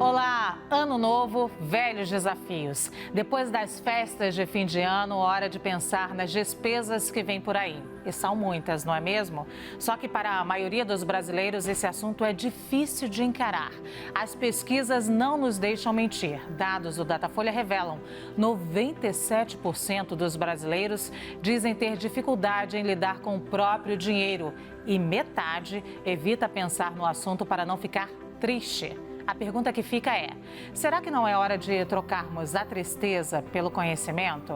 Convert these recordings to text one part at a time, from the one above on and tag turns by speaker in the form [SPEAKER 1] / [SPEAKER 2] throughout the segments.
[SPEAKER 1] Olá, ano novo, velhos desafios. Depois das festas de fim de ano, hora de pensar nas despesas que vêm por aí. E são muitas, não é mesmo? Só que para a maioria dos brasileiros esse assunto é difícil de encarar. As pesquisas não nos deixam mentir. Dados do Datafolha revelam: 97% dos brasileiros dizem ter dificuldade em lidar com o próprio dinheiro. E metade evita pensar no assunto para não ficar triste. A pergunta que fica é: será que não é hora de trocarmos a tristeza pelo conhecimento?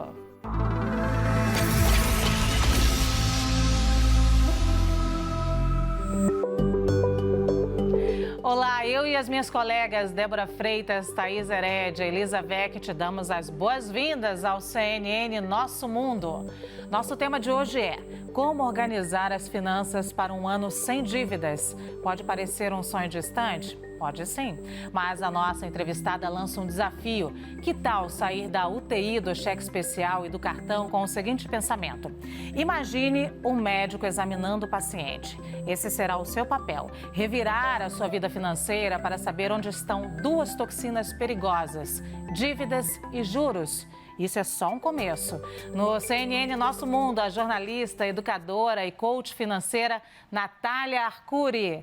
[SPEAKER 1] Olá, eu e as minhas colegas Débora Freitas, Thaís Herédia e Elisa Vec te damos as boas-vindas ao CNN Nosso Mundo. Nosso tema de hoje é: como organizar as finanças para um ano sem dívidas? Pode parecer um sonho distante? Pode sim, mas a nossa entrevistada lança um desafio. Que tal sair da UTI, do cheque especial e do cartão com o seguinte pensamento: imagine um médico examinando o paciente. Esse será o seu papel: revirar a sua vida financeira para saber onde estão duas toxinas perigosas: dívidas e juros. Isso é só um começo. No CNN Nosso Mundo, a jornalista, educadora e coach financeira Natália Arcuri.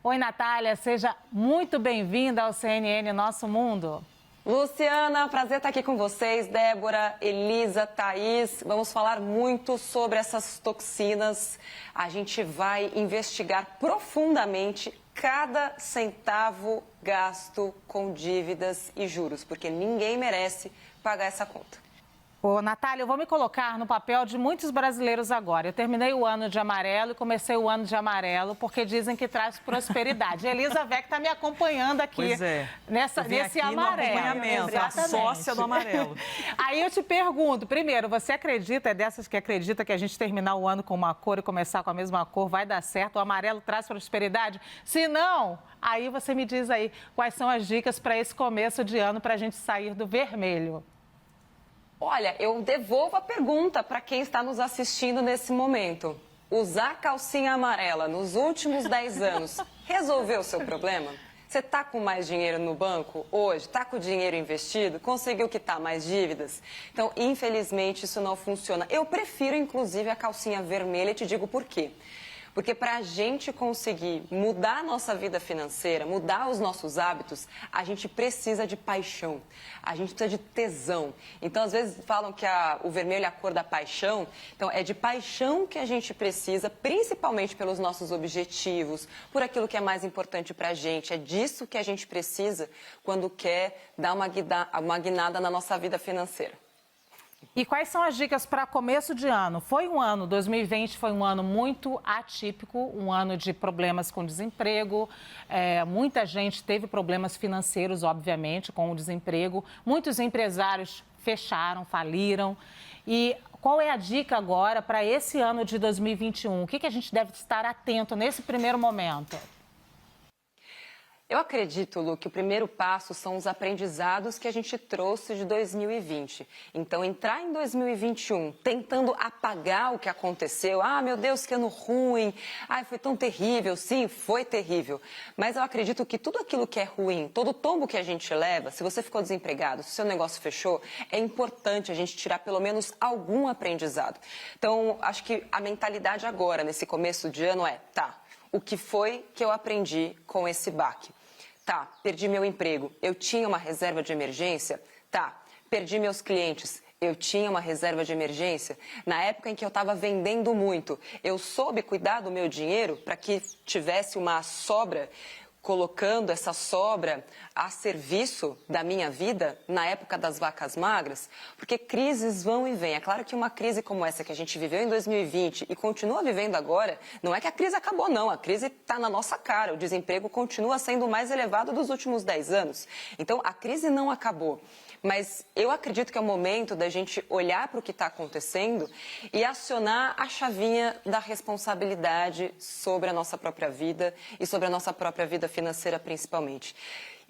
[SPEAKER 1] Oi, Natália, seja muito bem-vinda ao CNN Nosso Mundo.
[SPEAKER 2] Luciana, prazer estar aqui com vocês, Débora, Elisa, Thaís. Vamos falar muito sobre essas toxinas. A gente vai investigar profundamente cada centavo gasto com dívidas e juros, porque ninguém merece pagar essa conta.
[SPEAKER 1] Ô, Natália, eu vou me colocar no papel de muitos brasileiros agora. Eu terminei o ano de amarelo e comecei o ano de amarelo porque dizem que traz prosperidade. A Elisa Vec está me acompanhando aqui,
[SPEAKER 3] pois é.
[SPEAKER 1] nesse
[SPEAKER 3] aqui
[SPEAKER 1] amarelo.
[SPEAKER 3] No acompanhamento, a sócia do amarelo.
[SPEAKER 1] Aí eu te pergunto, primeiro, você acredita, é dessas que acredita que a gente terminar o ano com uma cor e começar com a mesma cor vai dar certo? O amarelo traz prosperidade? Se não, aí você me diz aí quais são as dicas para esse começo de ano para a gente sair do vermelho.
[SPEAKER 2] Olha, eu devolvo a pergunta para quem está nos assistindo nesse momento. Usar calcinha amarela nos últimos 10 anos resolveu o seu problema? Você está com mais dinheiro no banco hoje? Está com o dinheiro investido? Conseguiu quitar mais dívidas? Então, infelizmente, isso não funciona. Eu prefiro, inclusive, a calcinha vermelha e te digo por quê. Porque para a gente conseguir mudar a nossa vida financeira, mudar os nossos hábitos, a gente precisa de paixão, a gente precisa de tesão. Então, às vezes falam que o vermelho é a cor da paixão. Então, é de paixão que a gente precisa, principalmente pelos nossos objetivos, por aquilo que é mais importante para a gente. É disso que a gente precisa quando quer dar uma guinada na nossa vida financeira.
[SPEAKER 1] E quais são as dicas para começo de ano? 2020 foi um ano muito atípico, um ano de problemas com desemprego. Muita gente teve problemas financeiros, obviamente, com o desemprego. Muitos empresários fecharam, faliram. E qual é a dica agora para esse ano de 2021? O que a gente deve estar atento nesse primeiro momento?
[SPEAKER 2] Eu acredito, Lu, que o primeiro passo são os aprendizados que a gente trouxe de 2020. Então, entrar em 2021 tentando apagar o que aconteceu. Ah, meu Deus, que ano ruim. Ai, foi tão terrível. Sim, foi terrível. Mas eu acredito que tudo aquilo que é ruim, todo tombo que a gente leva, se você ficou desempregado, se o seu negócio fechou, é importante a gente tirar pelo menos algum aprendizado. Então, acho que a mentalidade agora, nesse começo de ano, o que foi que eu aprendi com esse baque? Perdi meu emprego, eu tinha uma reserva de emergência? Perdi meus clientes, eu tinha uma reserva de emergência? Na época em que eu estava vendendo muito, eu soube cuidar do meu dinheiro para que tivesse uma sobra, colocando essa sobra a serviço da minha vida na época das vacas magras? Porque crises vão e vêm. É claro que uma crise como essa que a gente viveu em 2020 e continua vivendo agora, não é que a crise acabou, não. A crise está na nossa cara. O desemprego continua sendo o mais elevado dos últimos 10 anos. Então, a crise não acabou. Mas eu acredito que é o momento da gente olhar para o que está acontecendo e acionar a chavinha da responsabilidade sobre a nossa própria vida e sobre a nossa própria vida financeira. financeira principalmente.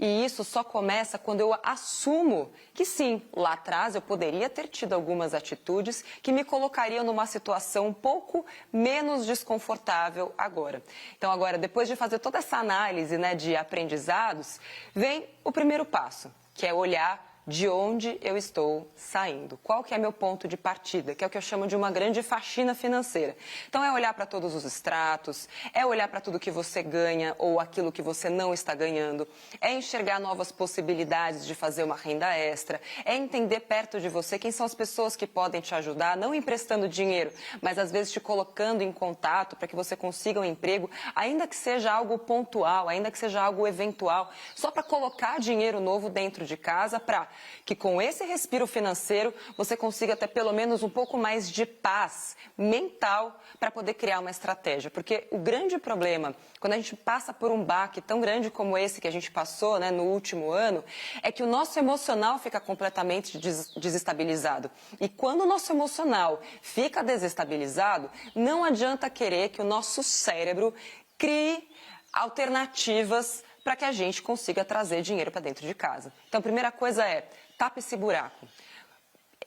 [SPEAKER 2] E isso só começa quando eu assumo que sim, lá atrás eu poderia ter tido algumas atitudes que me colocariam numa situação um pouco menos desconfortável agora. Então agora, depois de fazer toda essa análise, né, de aprendizados, vem o primeiro passo, que é olhar de onde eu estou saindo. Qual que é meu ponto de partida, que é o que eu chamo de uma grande faxina financeira. Então é olhar para todos os extratos, é olhar para tudo que você ganha ou aquilo que você não está ganhando, é enxergar novas possibilidades de fazer uma renda extra, é entender perto de você quem são as pessoas que podem te ajudar, não emprestando dinheiro, mas às vezes te colocando em contato para que você consiga um emprego, ainda que seja algo pontual, ainda que seja algo eventual, só para colocar dinheiro novo dentro de casa para que com esse respiro financeiro você consiga ter pelo menos um pouco mais de paz mental para poder criar uma estratégia. Porque o grande problema, quando a gente passa por um baque tão grande como esse que a gente passou, né, no último ano, é que o nosso emocional fica completamente desestabilizado. E quando o nosso emocional fica desestabilizado, não adianta querer que o nosso cérebro crie alternativas para que a gente consiga trazer dinheiro para dentro de casa. Então, a primeira coisa é, tape esse buraco.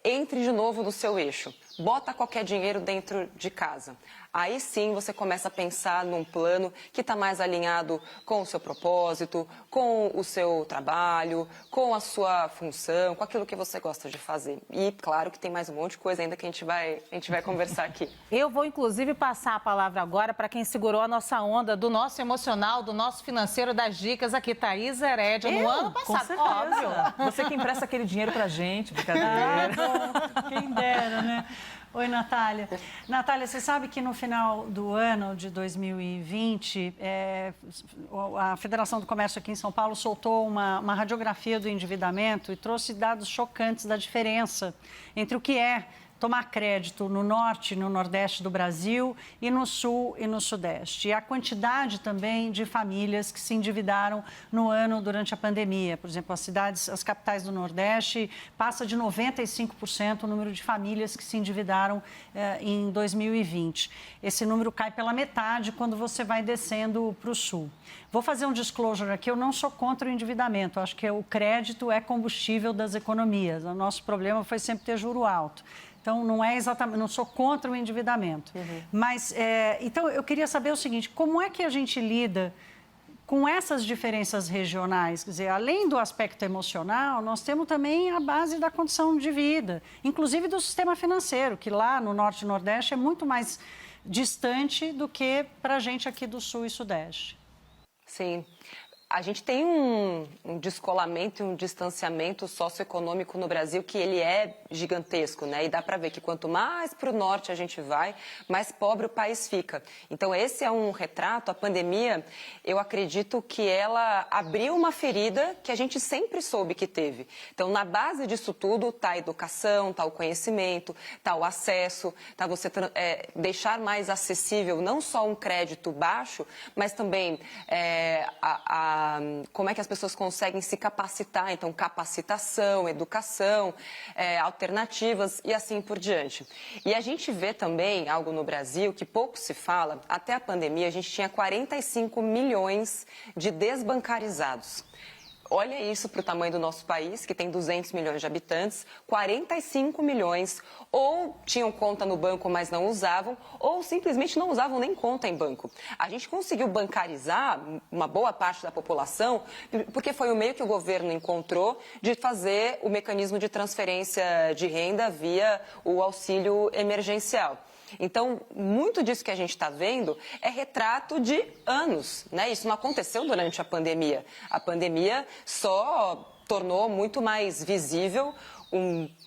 [SPEAKER 2] Entre de novo no seu eixo. Bota qualquer dinheiro dentro de casa. Aí sim você começa a pensar num plano que está mais alinhado com o seu propósito, com o seu trabalho, com a sua função, com aquilo que você gosta de fazer. E claro que tem mais um monte de coisa ainda que a gente vai conversar aqui.
[SPEAKER 1] Eu vou inclusive passar a palavra agora para quem segurou a nossa onda do nosso emocional, do nosso financeiro, das dicas aqui, Thaís Herédia, no ano passado.
[SPEAKER 3] Óbvio. Você que empresta aquele dinheiro pra gente, brincadeira.
[SPEAKER 4] Quem dera, né? Oi, Natália. Natália, você sabe que no final do ano de 2020, a Federação do Comércio aqui em São Paulo soltou uma radiografia do endividamento e trouxe dados chocantes da diferença entre o que é tomar crédito no norte e no nordeste do Brasil e no sul e no sudeste. E a quantidade também de famílias que se endividaram no ano durante a pandemia. Por exemplo, as capitais do nordeste passa de 95% o número de famílias que se endividaram em 2020. Esse número cai pela metade quando você vai descendo para o sul. Vou fazer um disclosure aqui, eu não sou contra o endividamento, acho que o crédito é combustível das economias. O nosso problema foi sempre ter juro alto. Então, não é exatamente, não sou contra o endividamento. Mas, então, eu queria saber o seguinte, como é que a gente lida com essas diferenças regionais? Quer dizer, além do aspecto emocional, nós temos também a base da condição de vida, inclusive do sistema financeiro, que lá no Norte e Nordeste é muito mais distante do que para a gente aqui do Sul e Sudeste.
[SPEAKER 2] Sim. A gente tem um descolamento e um distanciamento socioeconômico no Brasil que ele é gigantesco, né? E dá para ver que quanto mais para o norte a gente vai, mais pobre o país fica. Então, esse é um retrato. A pandemia, eu acredito que ela abriu uma ferida que a gente sempre soube que teve. Então, na base disso tudo está a educação, está o conhecimento, está o acesso, está você deixar mais acessível não só um crédito baixo, mas também como é que as pessoas conseguem se capacitar, então capacitação, educação, alternativas e assim por diante. E a gente vê também algo no Brasil que pouco se fala, até a pandemia a gente tinha 45 milhões de desbancarizados. Olha isso para o tamanho do nosso país, que tem 200 milhões de habitantes, 45 milhões ou tinham conta no banco, mas não usavam, ou simplesmente não usavam nem conta em banco. A gente conseguiu bancarizar uma boa parte da população, porque foi o meio que o governo encontrou de fazer o mecanismo de transferência de renda via o auxílio emergencial. Então, muito disso que a gente está vendo é retrato de anos, né? Isso não aconteceu durante a pandemia. A pandemia só tornou muito mais visível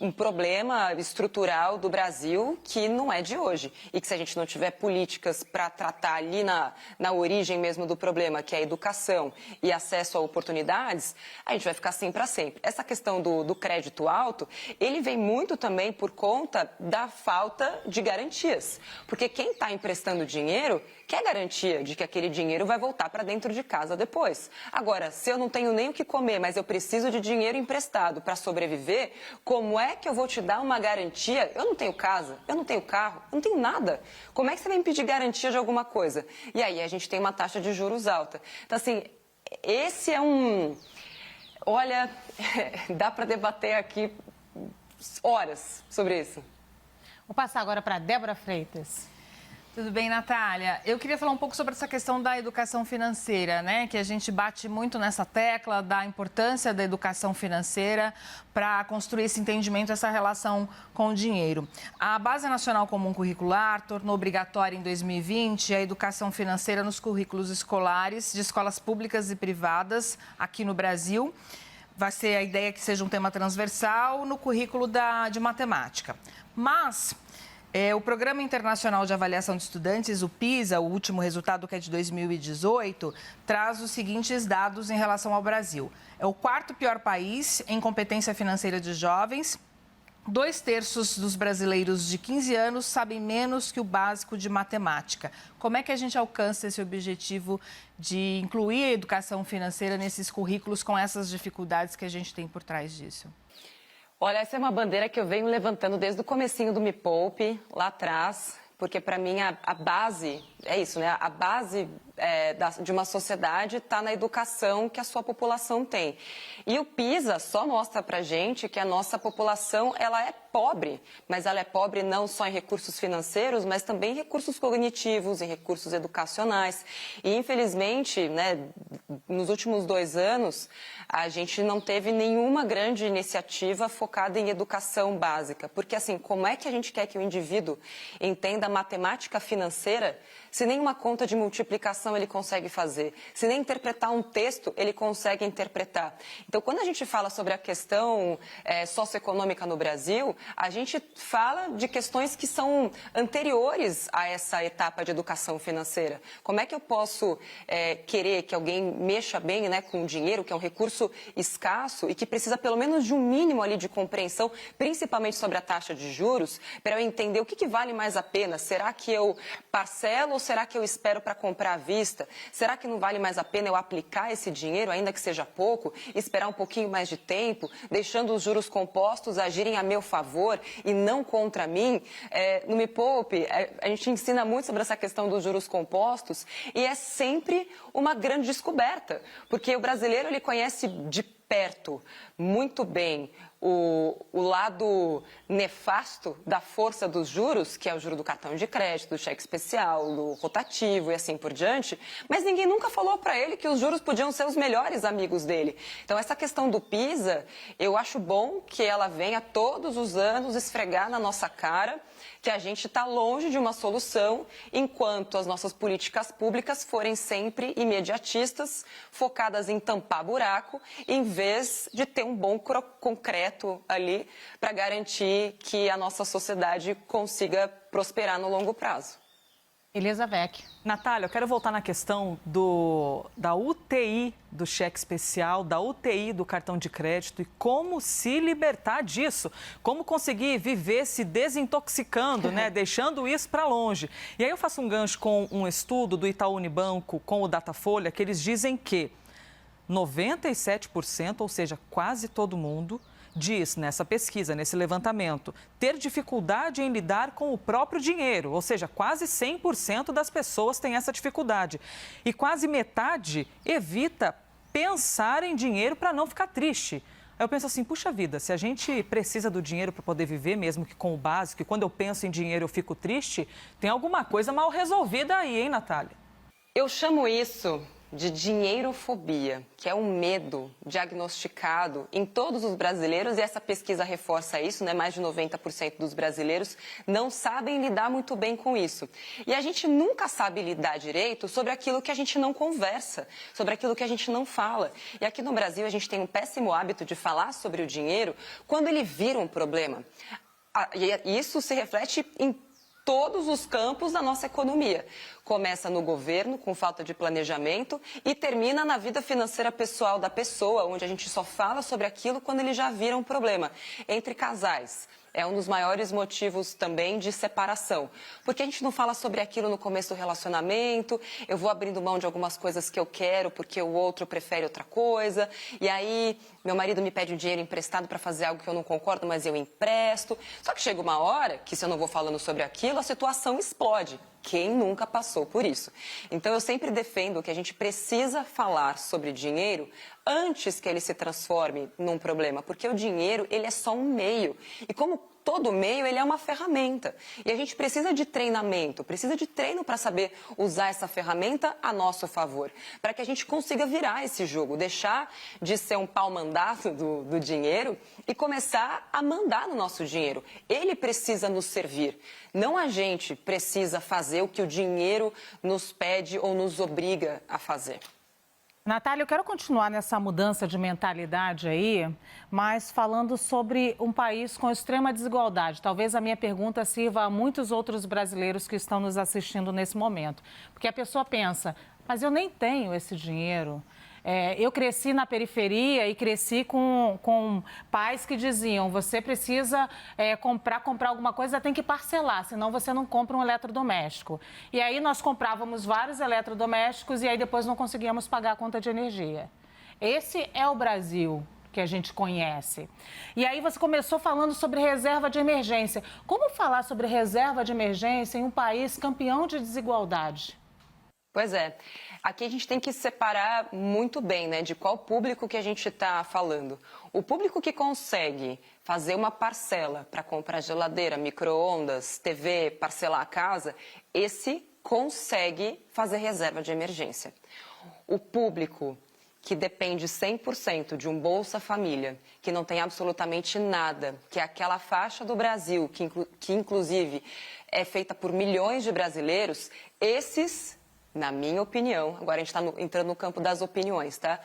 [SPEAKER 2] um problema estrutural do Brasil que não é de hoje. E que se a gente não tiver políticas para tratar ali na origem mesmo do problema, que é a educação e acesso a oportunidades, a gente vai ficar assim para sempre. Essa questão do crédito alto, ele vem muito também por conta da falta de garantias. Porque quem está emprestando dinheiro quer garantia de que aquele dinheiro vai voltar para dentro de casa depois. Agora, se eu não tenho nem o que comer, mas eu preciso de dinheiro emprestado para sobreviver, como é que eu vou te dar uma garantia? Eu não tenho casa, eu não tenho carro, eu não tenho nada. Como é que você vai me pedir garantia de alguma coisa? E aí a gente tem uma taxa de juros alta. Então, assim, esse é um... Olha, dá para debater aqui horas sobre isso.
[SPEAKER 1] Vou passar agora para Débora Freitas.
[SPEAKER 3] Tudo bem, Natália? Eu queria falar um pouco sobre essa questão da educação financeira, né? Que a gente bate muito nessa tecla da importância da educação financeira para construir esse entendimento, essa relação com o dinheiro. A Base Nacional Comum Curricular tornou obrigatória em 2020 a educação financeira nos currículos escolares de escolas públicas e privadas aqui no Brasil. Vai ser a ideia que seja um tema transversal no currículo de matemática. Mas... o Programa Internacional de Avaliação de Estudantes, o PISA, o último resultado que é de 2018, traz os seguintes dados em relação ao Brasil. É o quarto pior país em competência financeira de jovens. 2/3 dos brasileiros de 15 anos sabem menos que o básico de matemática. Como é que a gente alcança esse objetivo de incluir a educação financeira nesses currículos com essas dificuldades que a gente tem por trás disso?
[SPEAKER 2] Olha, essa é uma bandeira que eu venho levantando desde o comecinho do Me Poupe, lá atrás, porque para mim a base, é isso, né? A base de uma sociedade está na educação que a sua população tem. E o PISA só mostra para a gente que a nossa população, ela é pobre, mas ela é pobre não só em recursos financeiros, mas também em recursos cognitivos, em recursos educacionais. E, infelizmente, né, nos últimos 2 anos, a gente não teve nenhuma grande iniciativa focada em educação básica. Porque, assim, como é que a gente quer que o indivíduo entenda matemática financeira se nem uma conta de multiplicação ele consegue fazer, se nem interpretar um texto ele consegue interpretar? Então, quando a gente fala sobre a questão socioeconômica no Brasil, a gente fala de questões que são anteriores a essa etapa de educação financeira. Como é que eu posso querer que alguém mexa bem, né, com o dinheiro, que é um recurso escasso e que precisa pelo menos de um mínimo ali de compreensão, principalmente sobre a taxa de juros, para eu entender o que vale mais a pena? Será que eu parcelo ou será que eu espero para comprar à vista? Será que não vale mais a pena eu aplicar esse dinheiro, ainda que seja pouco, esperar um pouquinho mais de tempo, deixando os juros compostos agirem a meu favor e não contra mim? No Me Poupe, a gente ensina muito sobre essa questão dos juros compostos e é sempre uma grande descoberta, porque o brasileiro ele conhece de perto, muito bem, o lado nefasto da força dos juros, que é o juro do cartão de crédito, do cheque especial, do rotativo e assim por diante, mas ninguém nunca falou para ele que os juros podiam ser os melhores amigos dele. Então, essa questão do PISA, eu acho bom que ela venha todos os anos esfregar na nossa cara que a gente está longe de uma solução, enquanto as nossas políticas públicas forem sempre imediatistas, focadas em tampar buraco, em vez de ter um bom concreto ali para garantir que a nossa sociedade consiga prosperar no longo prazo.
[SPEAKER 1] Elisa Vecchi.
[SPEAKER 3] Natália, eu quero voltar na questão da UTI do cheque especial, da UTI do cartão de crédito e como se libertar disso, como conseguir viver se desintoxicando, né, deixando isso para longe. E aí eu faço um gancho com um estudo do Itaú Unibanco com o Datafolha, que eles dizem que 97%, ou seja, quase todo mundo, diz nessa pesquisa, nesse levantamento, ter dificuldade em lidar com o próprio dinheiro, ou seja, quase 100% das pessoas têm essa dificuldade. E quase metade evita pensar em dinheiro para não ficar triste. Aí eu penso assim, puxa vida, se a gente precisa do dinheiro para poder viver, mesmo que com o básico, e quando eu penso em dinheiro eu fico triste, tem alguma coisa mal resolvida aí, hein, Natália?
[SPEAKER 2] Eu chamo isso de dinheirofobia, que é um medo diagnosticado em todos os brasileiros, e essa pesquisa reforça isso, né? Mais de 90% dos brasileiros não sabem lidar muito bem com isso. E a gente nunca sabe lidar direito sobre aquilo que a gente não conversa, sobre aquilo que a gente não fala. E aqui no Brasil a gente tem um péssimo hábito de falar sobre o dinheiro quando ele vira um problema. E isso se reflete em todos os campos da nossa economia. Começa no governo, com falta de planejamento, e termina na vida financeira pessoal da pessoa, onde a gente só fala sobre aquilo quando ele já vira um problema. Entre casais, é um dos maiores motivos também de separação. Porque a gente não fala sobre aquilo no começo do relacionamento, eu vou abrindo mão de algumas coisas que eu quero porque o outro prefere outra coisa, e aí meu marido me pede um dinheiro emprestado para fazer algo que eu não concordo, mas eu empresto. Só que chega uma hora que, se eu não vou falando sobre aquilo, a situação explode. Quem nunca passou por isso? Então, eu sempre defendo que a gente precisa falar sobre dinheiro antes que ele se transforme num problema, porque o dinheiro, ele é só um meio. E como todo meio, ele é uma ferramenta. E a gente precisa de treinamento, precisa de treino para saber usar essa ferramenta a nosso favor, para que a gente consiga virar esse jogo, deixar de ser um pau-mandado do dinheiro e começar a mandar no nosso dinheiro. Ele precisa nos servir, não a gente precisa fazer o que o dinheiro nos pede ou nos obriga a fazer.
[SPEAKER 1] Natália, eu quero continuar nessa mudança de mentalidade aí, mas falando sobre um país com extrema desigualdade. Talvez a minha pergunta sirva a muitos outros brasileiros que estão nos assistindo nesse momento. Porque a pessoa pensa, mas eu nem tenho esse dinheiro. Eu cresci na periferia e cresci com pais que diziam, você precisa comprar alguma coisa, tem que parcelar, senão você não compra um eletrodoméstico. E aí nós comprávamos vários eletrodomésticos e aí depois não conseguíamos pagar a conta de energia. Esse é o Brasil que a gente conhece. E aí você começou falando sobre reserva de emergência. Como falar sobre reserva de emergência em um país campeão de desigualdade?
[SPEAKER 2] Pois é. Aqui a gente tem que separar muito bem, né, de qual público que a gente está falando. O público que consegue fazer uma parcela para comprar geladeira, micro-ondas, TV, parcelar a casa, esse consegue fazer reserva de emergência. O público que depende 100% de um Bolsa Família, que não tem absolutamente nada, que é aquela faixa do Brasil, que inclusive é feita por milhões de brasileiros, esses, na minha opinião, agora a gente está entrando no campo das opiniões, tá?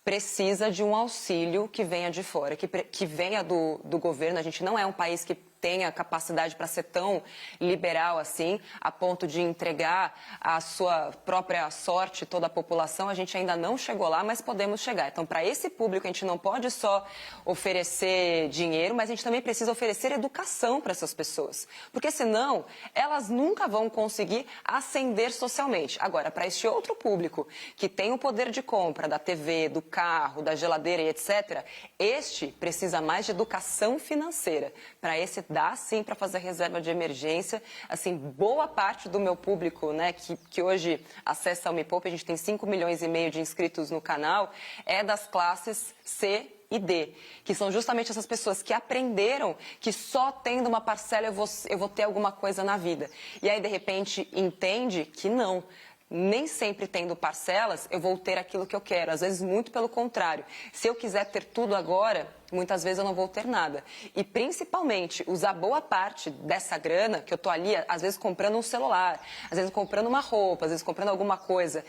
[SPEAKER 2] Precisa de um auxílio que venha de fora, que venha do governo. A gente não é um país que tenha capacidade para ser tão liberal assim, a ponto de entregar a sua própria sorte toda a população. A gente ainda não chegou lá, mas podemos chegar. Então, para esse público, a gente não pode só oferecer dinheiro, mas a gente também precisa oferecer educação para essas pessoas. Porque senão, elas nunca vão conseguir ascender socialmente. Agora, para este outro público, que tem o poder de compra da TV, do carro, da geladeira e etc., este precisa mais de educação financeira. Para esse dá sim para fazer reserva de emergência. Assim, boa parte do meu público, né, que hoje acessa o Me Poupe, a gente tem 5,5 milhões de inscritos no canal, é das classes C e D, que são justamente essas pessoas que aprenderam que só tendo uma parcela eu vou ter alguma coisa na vida. E aí, de repente, entende que não. Nem sempre tendo parcelas, eu vou ter aquilo que eu quero. Às vezes, muito pelo contrário. Se eu quiser ter tudo agora, muitas vezes eu não vou ter nada. E, principalmente, usar boa parte dessa grana, que eu estou ali, às vezes, comprando um celular, às vezes, comprando uma roupa, às vezes, comprando alguma coisa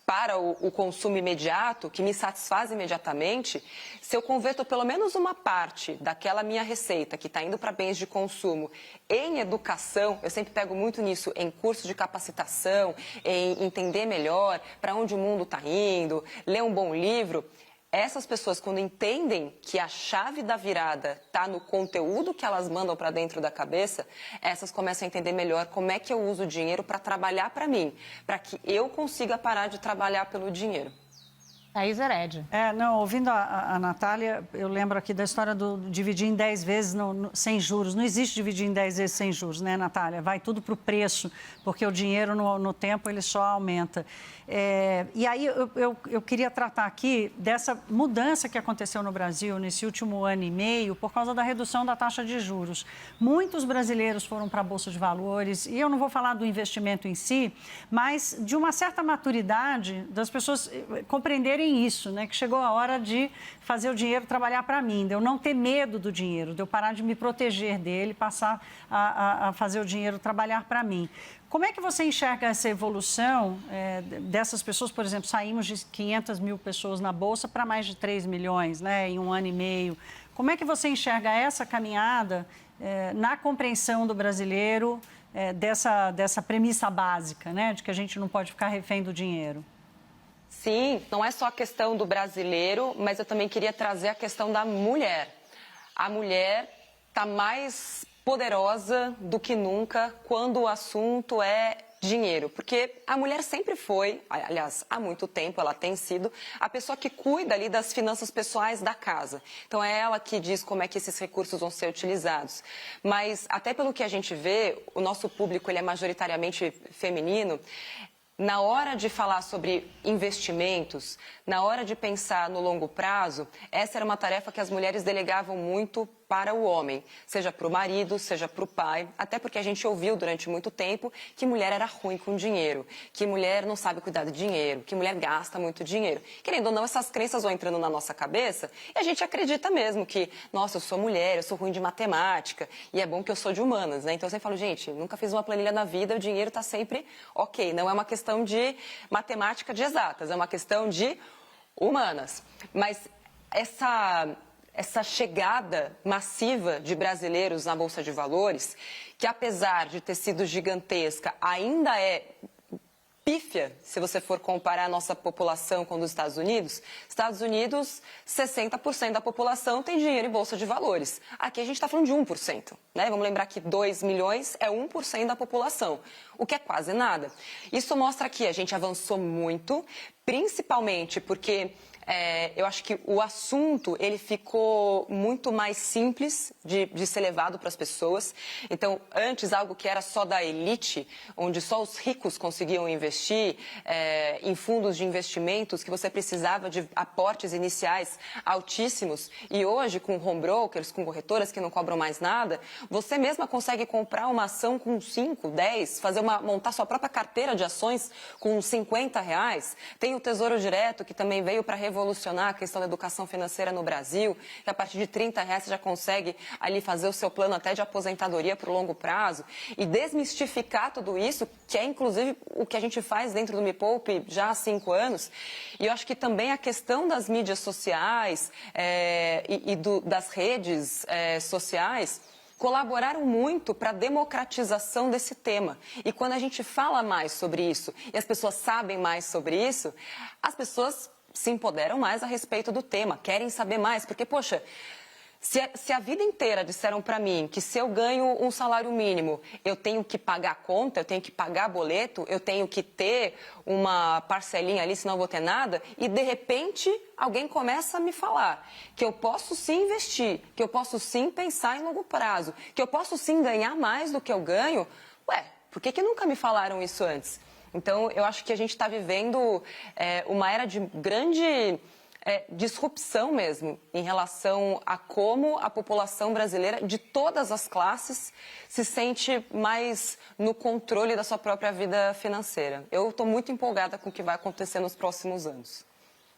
[SPEAKER 2] para o consumo imediato, que me satisfaz imediatamente, se eu converto pelo menos uma parte daquela minha receita que está indo para bens de consumo em educação, eu sempre pego muito nisso, em cursos de capacitação, em entender melhor para onde o mundo está indo, ler um bom livro. Essas pessoas, quando entendem que a chave da virada está no conteúdo que elas mandam para dentro da cabeça, essas começam a entender melhor como é que eu uso o dinheiro para trabalhar para mim, para que eu consiga parar de trabalhar pelo dinheiro.
[SPEAKER 1] Thaís Heredia.
[SPEAKER 4] Ouvindo a Natália, eu lembro aqui da história do dividir em 10 vezes sem juros. Não existe dividir em 10 vezes sem juros, né, Natália? Vai tudo para o preço, porque o dinheiro no tempo ele só aumenta. E aí eu queria tratar aqui dessa mudança que aconteceu no Brasil nesse último ano e meio por causa da redução da taxa de juros. Muitos brasileiros foram para a Bolsa de Valores, e eu não vou falar do investimento em si, mas de uma certa maturidade das pessoas compreenderem isso, né? Que chegou a hora de fazer o dinheiro trabalhar para mim, de eu não ter medo do dinheiro, de eu parar de me proteger dele, passar a fazer o dinheiro trabalhar para mim. Como é que você enxerga essa evolução dessas pessoas? Por exemplo, saímos de 500 mil pessoas na Bolsa para mais de 3 milhões, né, em um ano e meio. Como é que você enxerga essa caminhada na compreensão do brasileiro dessa premissa básica, né, de que a gente não pode ficar refém do dinheiro?
[SPEAKER 2] Sim, não é só a questão do brasileiro, mas eu também queria trazer a questão da mulher. A mulher está mais poderosa do que nunca quando o assunto é dinheiro, porque a mulher sempre foi, aliás, há muito tempo ela tem sido a pessoa que cuida ali das finanças pessoais da casa. Então é ela que diz como é que esses recursos vão ser utilizados. Mas até pelo que a gente vê, o nosso público ele é majoritariamente feminino. Na hora de falar sobre investimentos, na hora de pensar no longo prazo, essa era uma tarefa que as mulheres delegavam muito para o homem, seja para o marido, seja para o pai, até porque a gente ouviu durante muito tempo que mulher era ruim com dinheiro, que mulher não sabe cuidar do dinheiro, que mulher gasta muito dinheiro. Querendo ou não, essas crenças vão entrando na nossa cabeça e a gente acredita mesmo que, nossa, eu sou mulher, eu sou ruim de matemática e é bom que eu sou de humanas, né? Então eu sempre falo, gente, nunca fiz uma planilha na vida, o dinheiro está sempre ok, não é uma questão de matemática de exatas, é uma questão de humanas. Mas essa chegada massiva de brasileiros na Bolsa de Valores, que apesar de ter sido gigantesca, ainda é pífia, se você for comparar a nossa população com a dos Estados Unidos. Estados Unidos, 60% da população tem dinheiro em Bolsa de Valores. Aqui a gente está falando de 1%. Né? Vamos lembrar que 2 milhões é 1% da população, o que é quase nada. Isso mostra que a gente avançou muito, principalmente porque eu acho que o assunto ele ficou muito mais simples de ser levado para as pessoas. Então, antes, algo que era só da elite, onde só os ricos conseguiam investir em fundos de investimentos, que você precisava de aportes iniciais altíssimos. E hoje, com home brokers, com corretoras que não cobram mais nada, você mesma consegue comprar uma ação com 5, 10, montar sua própria carteira de ações com R$50. Tem o Tesouro Direto, que também veio para revolucionar a questão da educação financeira no Brasil, que a partir de R$30 você já consegue ali fazer o seu plano até de aposentadoria para o longo prazo e desmistificar tudo isso, que é inclusive o que a gente faz dentro do Me Poupe já há 5 anos. E eu acho que também a questão das mídias sociais das redes sociais colaboraram muito para a democratização desse tema. E quando a gente fala mais sobre isso e as pessoas sabem mais sobre isso, as pessoas se empoderam mais a respeito do tema, querem saber mais, porque, poxa, se a vida inteira disseram para mim que se eu ganho um salário mínimo, eu tenho que pagar conta, eu tenho que pagar boleto, eu tenho que ter uma parcelinha ali, senão eu vou ter nada, e de repente alguém começa a me falar que eu posso sim investir, que eu posso sim pensar em longo prazo, que eu posso sim ganhar mais do que eu ganho, por que nunca me falaram isso antes? Então, eu acho que a gente está vivendo uma era de grande disrupção mesmo em relação a como a população brasileira, de todas as classes, se sente mais no controle da sua própria vida financeira. Eu estou muito empolgada com o que vai acontecer nos próximos anos.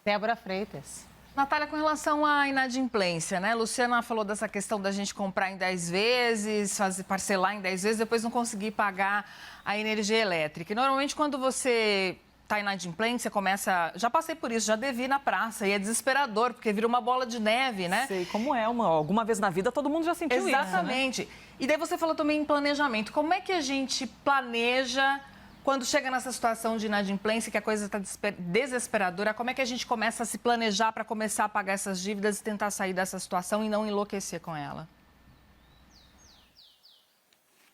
[SPEAKER 1] Débora Freitas.
[SPEAKER 3] Natália, com relação à inadimplência, né? Luciana falou dessa questão da gente comprar em 10 vezes, parcelar em 10 vezes, depois não conseguir pagar a energia elétrica. E normalmente, quando você está inadimplente, você começa... Já passei por isso, já devi na praça, e é desesperador, porque vira uma bola de neve, né?
[SPEAKER 5] Sei como é, alguma vez na vida todo mundo já sentiu isso, né?
[SPEAKER 3] Exatamente. E daí você falou também em planejamento. Como é que a gente planeja... Quando chega nessa situação de inadimplência, que a coisa está desesperadora, como é que a gente começa a se planejar para começar a pagar essas dívidas e tentar sair dessa situação e não enlouquecer com ela?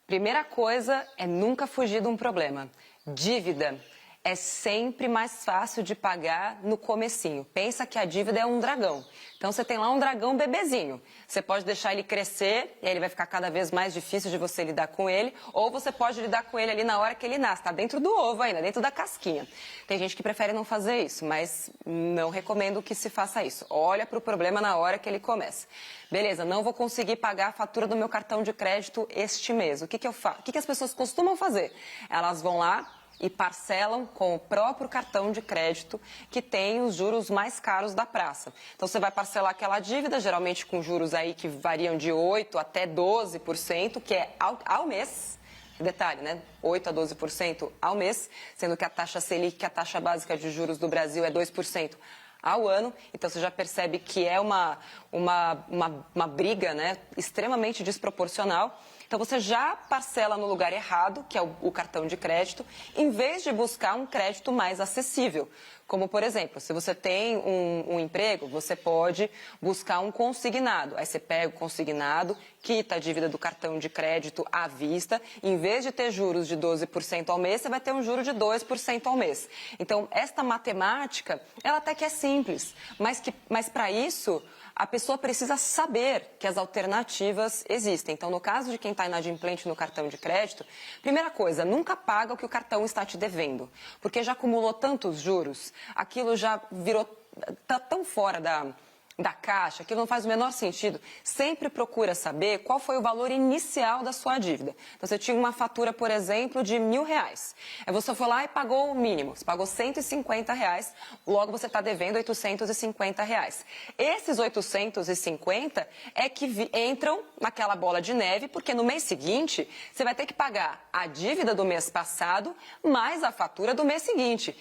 [SPEAKER 2] Primeira coisa é nunca fugir de um problema. Dívida é sempre mais fácil de pagar no comecinho. Pensa que a dívida é um dragão. Então, você tem lá um dragão bebezinho. Você pode deixar ele crescer e aí ele vai ficar cada vez mais difícil de você lidar com ele. Ou você pode lidar com ele ali na hora que ele nasce. Está dentro do ovo ainda, dentro da casquinha. Tem gente que prefere não fazer isso, mas não recomendo que se faça isso. Olha para o problema na hora que ele começa. Beleza, não vou conseguir pagar a fatura do meu cartão de crédito este mês. O que eu faço? O que as pessoas costumam fazer? Elas vão lá e parcelam com o próprio cartão de crédito que tem os juros mais caros da praça. Então, você vai parcelar aquela dívida, geralmente com juros aí que variam de 8% até 12%, que é ao mês. Detalhe, né? 8% a 12% ao mês, sendo que a taxa Selic, que é a taxa básica de juros do Brasil, é 2% ao ano. Então, você já percebe que é uma briga, né, extremamente desproporcional. Então, você já parcela no lugar errado, que é o cartão de crédito, em vez de buscar um crédito mais acessível. Como, por exemplo, se você tem um emprego, você pode buscar um consignado. Aí você pega o consignado, quita a dívida do cartão de crédito à vista. Em vez de ter juros de 12% ao mês, você vai ter um juro de 2% ao mês. Então, esta matemática, ela até que é simples, mas para isso, a pessoa precisa saber que as alternativas existem. Então, no caso de quem está inadimplente no cartão de crédito, primeira coisa, nunca paga o que o cartão está te devendo. Porque já acumulou tantos juros, aquilo já virou, está tão fora da caixa, aquilo não faz o menor sentido. Sempre procura saber qual foi o valor inicial da sua dívida. Então, você tinha uma fatura, por exemplo, de R$1.000. Aí você foi lá e pagou o mínimo. Você pagou R$150, logo você está devendo R$850. Esses 850 é que entram naquela bola de neve, porque no mês seguinte, você vai ter que pagar a dívida do mês passado mais a fatura do mês seguinte.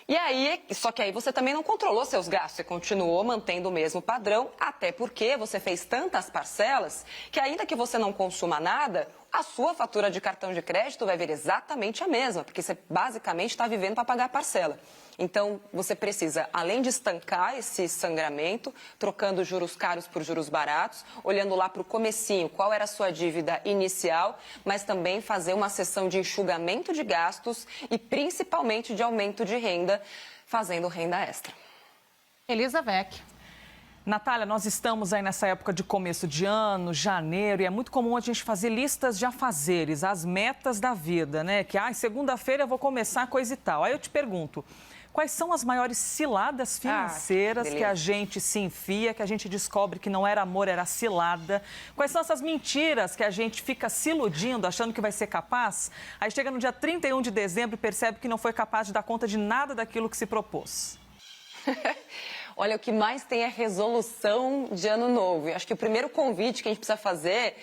[SPEAKER 2] E aí, só que aí você também não controlou seus gastos, você continuou mantendo o mesmo padrão, até porque você fez tantas parcelas que ainda que você não consuma nada, a sua fatura de cartão de crédito vai vir exatamente a mesma, porque você basicamente está vivendo para pagar a parcela. Então, você precisa, além de estancar esse sangramento, trocando juros caros por juros baratos, olhando lá para o comecinho, qual era a sua dívida inicial, mas também fazer uma sessão de enxugamento de gastos e principalmente de aumento de renda, fazendo renda extra.
[SPEAKER 1] Elisa Vecchi.
[SPEAKER 5] Natália, nós estamos aí nessa época de começo de ano, janeiro, e é muito comum a gente fazer listas de afazeres, as metas da vida, né? Que, segunda-feira eu vou começar coisa e tal. Aí eu te pergunto, quais são as maiores ciladas financeiras que a gente se enfia, que a gente descobre que não era amor, era cilada? Quais são essas mentiras que a gente fica se iludindo, achando que vai ser capaz? Aí chega no dia 31 de dezembro e percebe que não foi capaz de dar conta de nada daquilo que se propôs.
[SPEAKER 2] Olha, o que mais tem é resolução de ano novo. E acho que o primeiro convite que a gente precisa fazer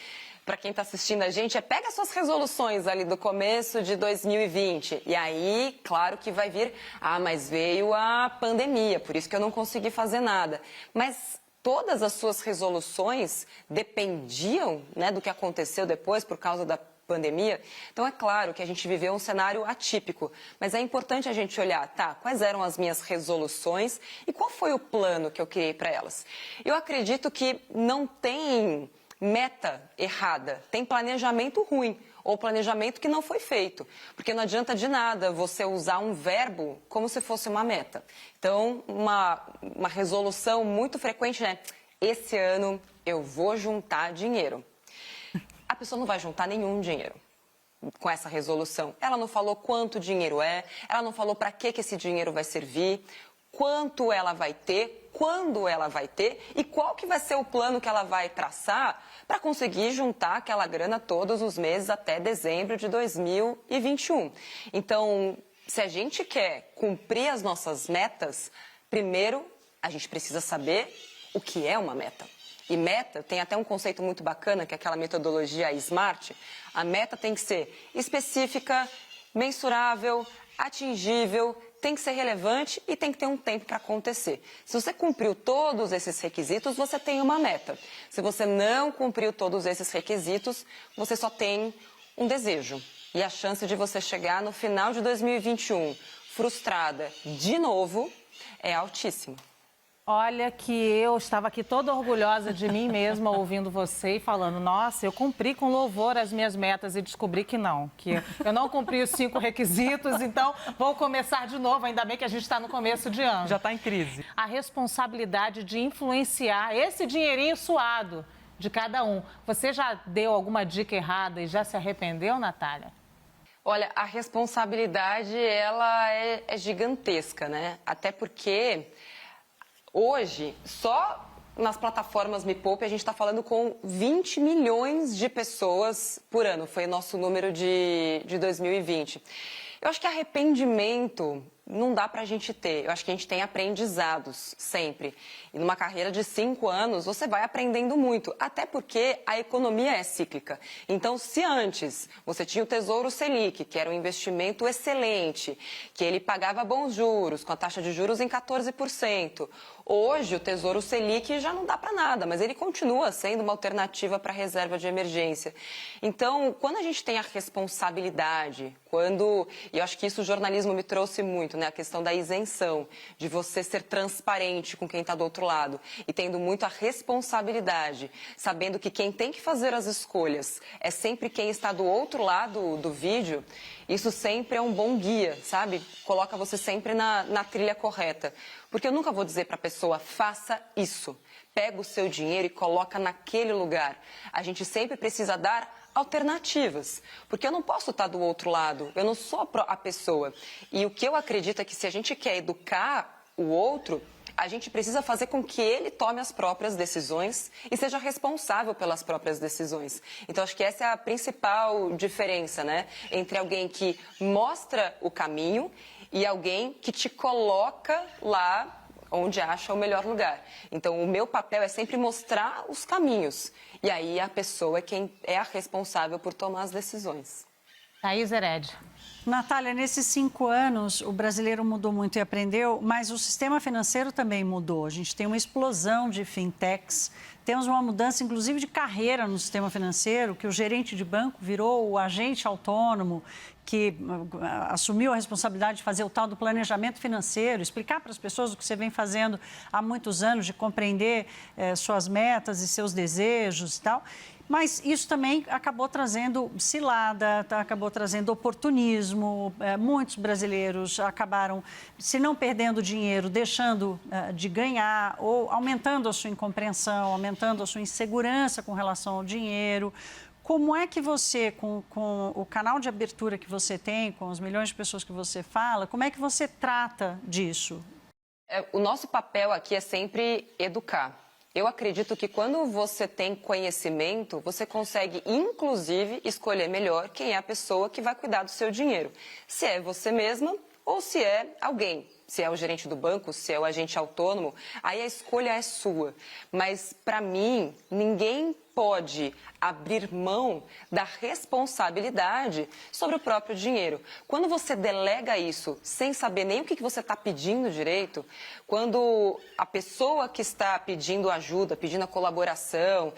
[SPEAKER 2] para quem está assistindo a gente é pega suas resoluções ali do começo de 2020. E aí, claro que vai vir, mas veio a pandemia, por isso que eu não consegui fazer nada. Mas todas as suas resoluções dependiam, né, do que aconteceu depois por causa da pandemia. Então, é claro que a gente viveu um cenário atípico, mas é importante a gente olhar, quais eram as minhas resoluções e qual foi o plano que eu criei para elas. Eu acredito que não tem meta errada, tem planejamento ruim ou planejamento que não foi feito, porque não adianta de nada você usar um verbo como se fosse uma meta. Então, uma resolução muito frequente, né? Esse ano eu vou juntar dinheiro. A pessoa não vai juntar nenhum dinheiro com essa resolução. Ela não falou quanto dinheiro é, ela não falou para que esse dinheiro vai servir, quanto ela vai ter, quando ela vai ter e qual que vai ser o plano que ela vai traçar para conseguir juntar aquela grana todos os meses até dezembro de 2021. Então, se a gente quer cumprir as nossas metas, primeiro a gente precisa saber o que é uma meta. E meta tem até um conceito muito bacana, que é aquela metodologia SMART. A meta tem que ser específica, mensurável, atingível, tem que ser relevante e tem que ter um tempo para acontecer. Se você cumpriu todos esses requisitos, você tem uma meta. Se você não cumpriu todos esses requisitos, você só tem um desejo. E a chance de você chegar no final de 2021 frustrada de novo é altíssima.
[SPEAKER 1] Olha que eu estava aqui toda orgulhosa de mim mesma ouvindo você e falando, nossa, eu cumpri com louvor as minhas metas e descobri que não, que eu não cumpri os 5 requisitos, então vou começar de novo, ainda bem que a gente está no começo de ano.
[SPEAKER 5] Já está em crise.
[SPEAKER 1] A responsabilidade de influenciar esse dinheirinho suado de cada um. Você já deu alguma dica errada e já se arrependeu, Natália?
[SPEAKER 2] Olha, a responsabilidade, ela é gigantesca, né? Até porque hoje, só nas plataformas Me Poupe, a gente está falando com 20 milhões de pessoas por ano. Foi o nosso número de 2020. Eu acho que arrependimento não dá para a gente ter. Eu acho que a gente tem aprendizados sempre. E numa carreira de 5 anos, você vai aprendendo muito. Até porque a economia é cíclica. Então, se antes você tinha o Tesouro Selic, que era um investimento excelente, que ele pagava bons juros, com a taxa de juros em 14%. Hoje, o Tesouro Selic já não dá para nada, mas ele continua sendo uma alternativa para a reserva de emergência. Então, quando a gente tem a responsabilidade, e eu acho que isso o jornalismo me trouxe muito, né? A questão da isenção, de você ser transparente com quem está do outro lado e tendo muito a responsabilidade, sabendo que quem tem que fazer as escolhas é sempre quem está do outro lado do vídeo, isso sempre é um bom guia, sabe? Coloca você sempre na trilha correta. Porque eu nunca vou dizer para a pessoa, faça isso. Pega o seu dinheiro e coloca naquele lugar. A gente sempre precisa dar alternativas, porque eu não posso estar do outro lado, eu não sou a pessoa. E o que eu acredito é que se a gente quer educar o outro, a gente precisa fazer com que ele tome as próprias decisões e seja responsável pelas próprias decisões. Então, acho que essa é a principal diferença, né? Entre alguém que mostra o caminho e alguém que te coloca lá onde acha o melhor lugar. Então, o meu papel é sempre mostrar os caminhos. E aí, a pessoa é quem é a responsável por tomar as decisões.
[SPEAKER 1] Thaís Hered.
[SPEAKER 4] Natália, nesses 5 anos, o brasileiro mudou muito e aprendeu, mas o sistema financeiro também mudou. A gente tem uma explosão de fintechs, temos uma mudança, inclusive, de carreira no sistema financeiro, que o gerente de banco virou o agente autônomo, que assumiu a responsabilidade de fazer o tal do planejamento financeiro, explicar para as pessoas o que você vem fazendo há muitos anos, de compreender suas metas e seus desejos e tal. Mas isso também acabou trazendo cilada, acabou trazendo oportunismo. Muitos brasileiros acabaram, se não perdendo dinheiro, deixando de ganhar ou aumentando a sua incompreensão, aumentando a sua insegurança com relação ao dinheiro. Como é que você, com o canal de abertura que você tem, com os milhões de pessoas que você fala, como é que você trata disso?
[SPEAKER 2] O nosso papel aqui é sempre educar. Eu acredito que quando você tem conhecimento, você consegue, inclusive, escolher melhor quem é a pessoa que vai cuidar do seu dinheiro. Se é você mesma ou se é alguém. Se é o gerente do banco, se é o agente autônomo, aí a escolha é sua. Mas, para mim, ninguém pode abrir mão da responsabilidade sobre o próprio dinheiro. Quando você delega isso sem saber nem o que você está pedindo direito, quando a pessoa que está pedindo ajuda, pedindo a colaboração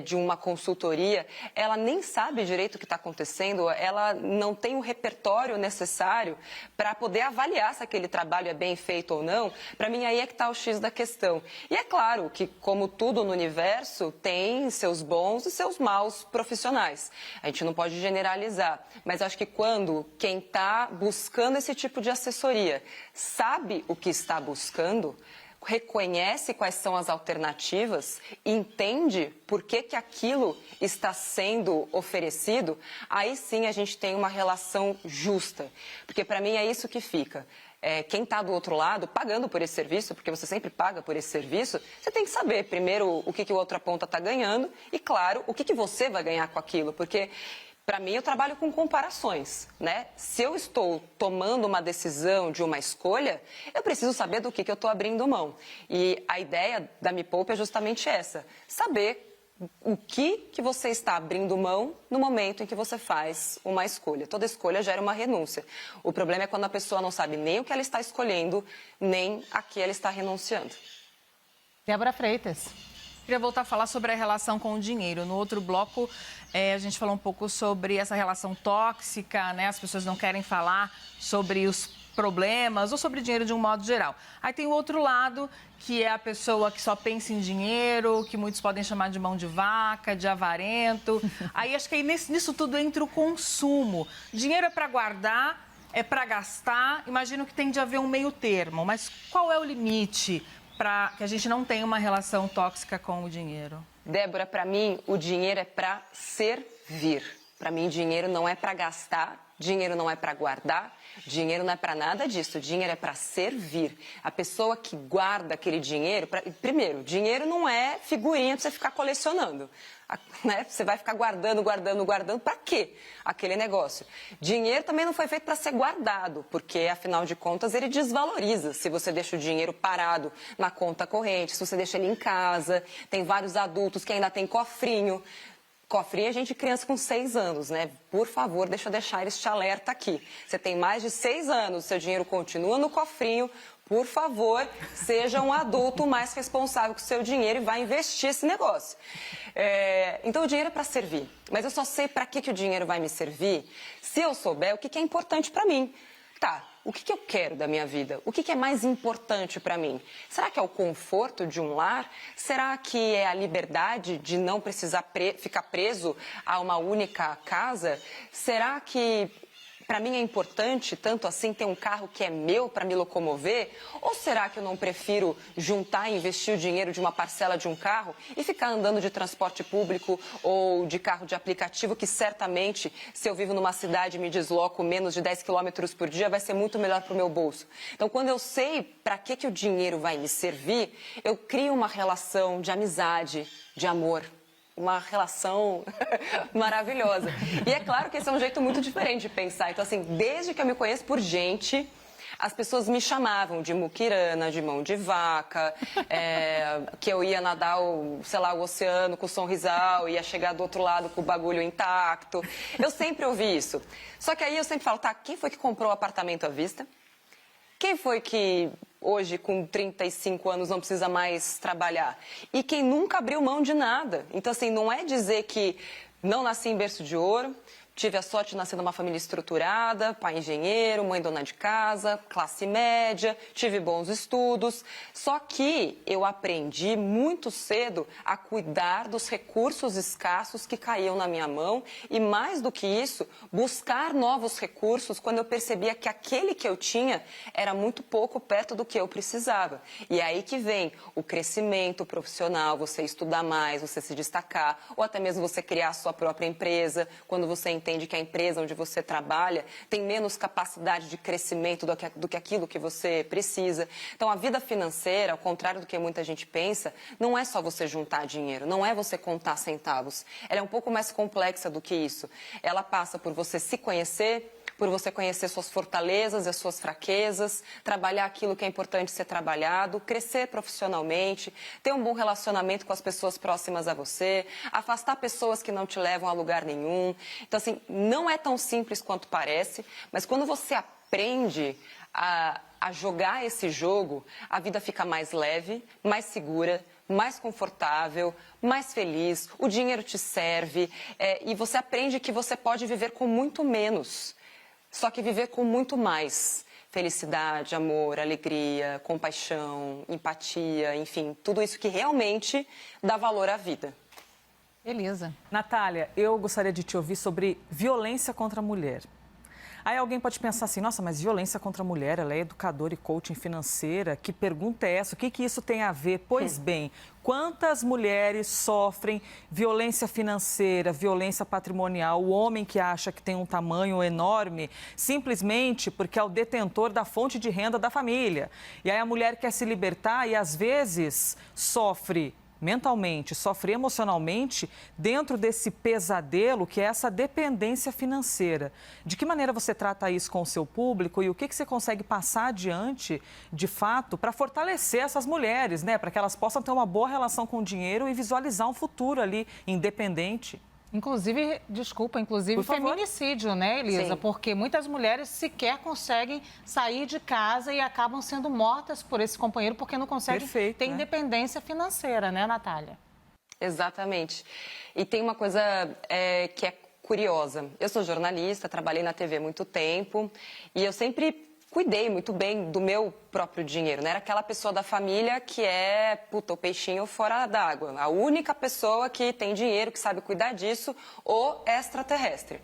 [SPEAKER 2] de uma consultoria, ela nem sabe direito o que está acontecendo, ela não tem o repertório necessário para poder avaliar se aquele trabalho é bem feito ou não, para mim aí é que está o X da questão. E é claro que, como tudo no universo, tem seus bons e seus maus profissionais. A gente não pode generalizar, mas acho que quando quem está buscando esse tipo de assessoria sabe o que está buscando, reconhece quais são as alternativas, entende por que aquilo está sendo oferecido, aí sim a gente tem uma relação justa. Porque para mim é isso que fica. Quem está do outro lado, pagando por esse serviço, porque você sempre paga por esse serviço, você tem que saber primeiro o que a outra ponta está ganhando e, claro, o que você vai ganhar com aquilo. Porque, para mim, eu trabalho com comparações, né? Se eu estou tomando uma decisão de uma escolha, eu preciso saber do que eu estou abrindo mão. E a ideia da Me Poupe é justamente essa, saber o que você está abrindo mão no momento em que você faz uma escolha. Toda escolha gera uma renúncia. O problema é quando a pessoa não sabe nem o que ela está escolhendo, nem a que ela está renunciando.
[SPEAKER 1] Débora Freitas.
[SPEAKER 3] Queria voltar a falar sobre a relação com o dinheiro. No outro bloco, a gente falou um pouco sobre essa relação tóxica, né? As pessoas não querem falar sobre os problemas ou sobre dinheiro de um modo geral. Aí tem o outro lado, que é a pessoa que só pensa em dinheiro, que muitos podem chamar de mão de vaca, de avarento. Aí acho que aí nisso tudo entra o consumo. Dinheiro é para guardar, é para gastar. Imagino que tem de haver um meio termo. Mas qual é o limite para que a gente não tenha uma relação tóxica com o dinheiro?
[SPEAKER 2] Débora, para mim, o dinheiro é para servir. Para mim, dinheiro não é para gastar, dinheiro não é para guardar, dinheiro não é para nada disso, dinheiro é para servir. A pessoa que guarda aquele dinheiro... Primeiro, dinheiro não é figurinha para você ficar colecionando. Né? Você vai ficar guardando para quê aquele negócio? Dinheiro também não foi feito para ser guardado, porque, afinal de contas, ele desvaloriza. Se você deixa o dinheiro parado na conta corrente, se você deixa ele em casa, tem vários adultos que ainda tem cofrinho. Cofrinho é gente de criança com 6 anos, né? Por favor, deixa eu deixar este alerta aqui. Você tem mais de 6 anos, seu dinheiro continua no cofrinho, por favor, seja um adulto mais responsável com o seu dinheiro e vá investir esse negócio. Então, o dinheiro é para servir. Mas eu só sei para que o dinheiro vai me servir se eu souber o que é importante para mim. Tá, o que eu quero da minha vida? O que é mais importante para mim? Será que é o conforto de um lar? Será que é a liberdade de não precisar ficar preso a uma única casa? Será que para mim é importante, tanto assim, ter um carro que é meu para me locomover? Ou será que eu não prefiro juntar e investir o dinheiro de uma parcela de um carro e ficar andando de transporte público ou de carro de aplicativo, que certamente, se eu vivo numa cidade e me desloco menos de 10 quilômetros por dia, vai ser muito melhor para o meu bolso? Então, quando eu sei para que o dinheiro vai me servir, eu crio uma relação de amizade, de amor. Uma relação maravilhosa. E é claro que esse é um jeito muito diferente de pensar. Então, assim, desde que eu me conheço por gente, as pessoas me chamavam de muquirana, de mão de vaca, que eu ia nadar o oceano com o sorrisal, ia chegar do outro lado com o bagulho intacto. Eu sempre ouvi isso. Só que aí eu sempre falo, tá, quem foi que comprou o apartamento à vista? Quem foi que hoje, com 35 anos, não precisa mais trabalhar? E quem nunca abriu mão de nada. Então, assim, não é dizer que não nasci em berço de ouro, tive a sorte de nascer numa família estruturada, pai engenheiro, mãe dona de casa, classe média, tive bons estudos. Só que eu aprendi muito cedo a cuidar dos recursos escassos que caíam na minha mão e, mais do que isso, buscar novos recursos quando eu percebia que aquele que eu tinha era muito pouco perto do que eu precisava. E é aí que vem o crescimento profissional, você estudar mais, você se destacar, ou até mesmo você criar a sua própria empresa, quando você entende que a empresa onde você trabalha tem menos capacidade de crescimento do que aquilo que você precisa. Então, a vida financeira, ao contrário do que muita gente pensa, não é só você juntar dinheiro, não é você contar centavos. Ela é um pouco mais complexa do que isso. Ela passa por você se conhecer, por você conhecer suas fortalezas e as suas fraquezas, trabalhar aquilo que é importante ser trabalhado, crescer profissionalmente, ter um bom relacionamento com as pessoas próximas a você, afastar pessoas que não te levam a lugar nenhum. Então, assim, não é tão simples quanto parece, mas quando você aprende a jogar esse jogo, a vida fica mais leve, mais segura, mais confortável, mais feliz, o dinheiro te serve e você aprende que você pode viver com muito menos. Só que viver com muito mais felicidade, amor, alegria, compaixão, empatia, enfim, tudo isso que realmente dá valor à vida.
[SPEAKER 3] Beleza.
[SPEAKER 5] Natália, eu gostaria de te ouvir sobre violência contra a mulher. Aí alguém pode pensar assim, nossa, mas violência contra a mulher, ela é educadora e coaching financeira, que pergunta é essa? O que isso tem a ver? Pois bem, quantas mulheres sofrem violência financeira, violência patrimonial, o homem que acha que tem um tamanho enorme, simplesmente porque é o detentor da fonte de renda da família. E aí a mulher quer se libertar e às vezes sofre mentalmente, sofre emocionalmente dentro desse pesadelo que é essa dependência financeira. De que maneira você trata isso com o seu público e o que você consegue passar adiante, de fato, para fortalecer essas mulheres, né? Para que elas possam ter uma boa relação com o dinheiro e visualizar um futuro ali independente.
[SPEAKER 1] Inclusive feminicídio, né, Elisa?
[SPEAKER 2] Sim.
[SPEAKER 1] Porque muitas mulheres sequer conseguem sair de casa e acabam sendo mortas por esse companheiro porque não conseguem ter independência financeira, né, Natália?
[SPEAKER 2] Exatamente. E tem uma coisa que é curiosa. Eu sou jornalista, trabalhei na TV há muito tempo e eu sempre cuidei muito bem do meu próprio dinheiro, né? Era aquela pessoa da família que é, o peixinho fora d'água. A única pessoa que tem dinheiro, que sabe cuidar disso, o extraterrestre.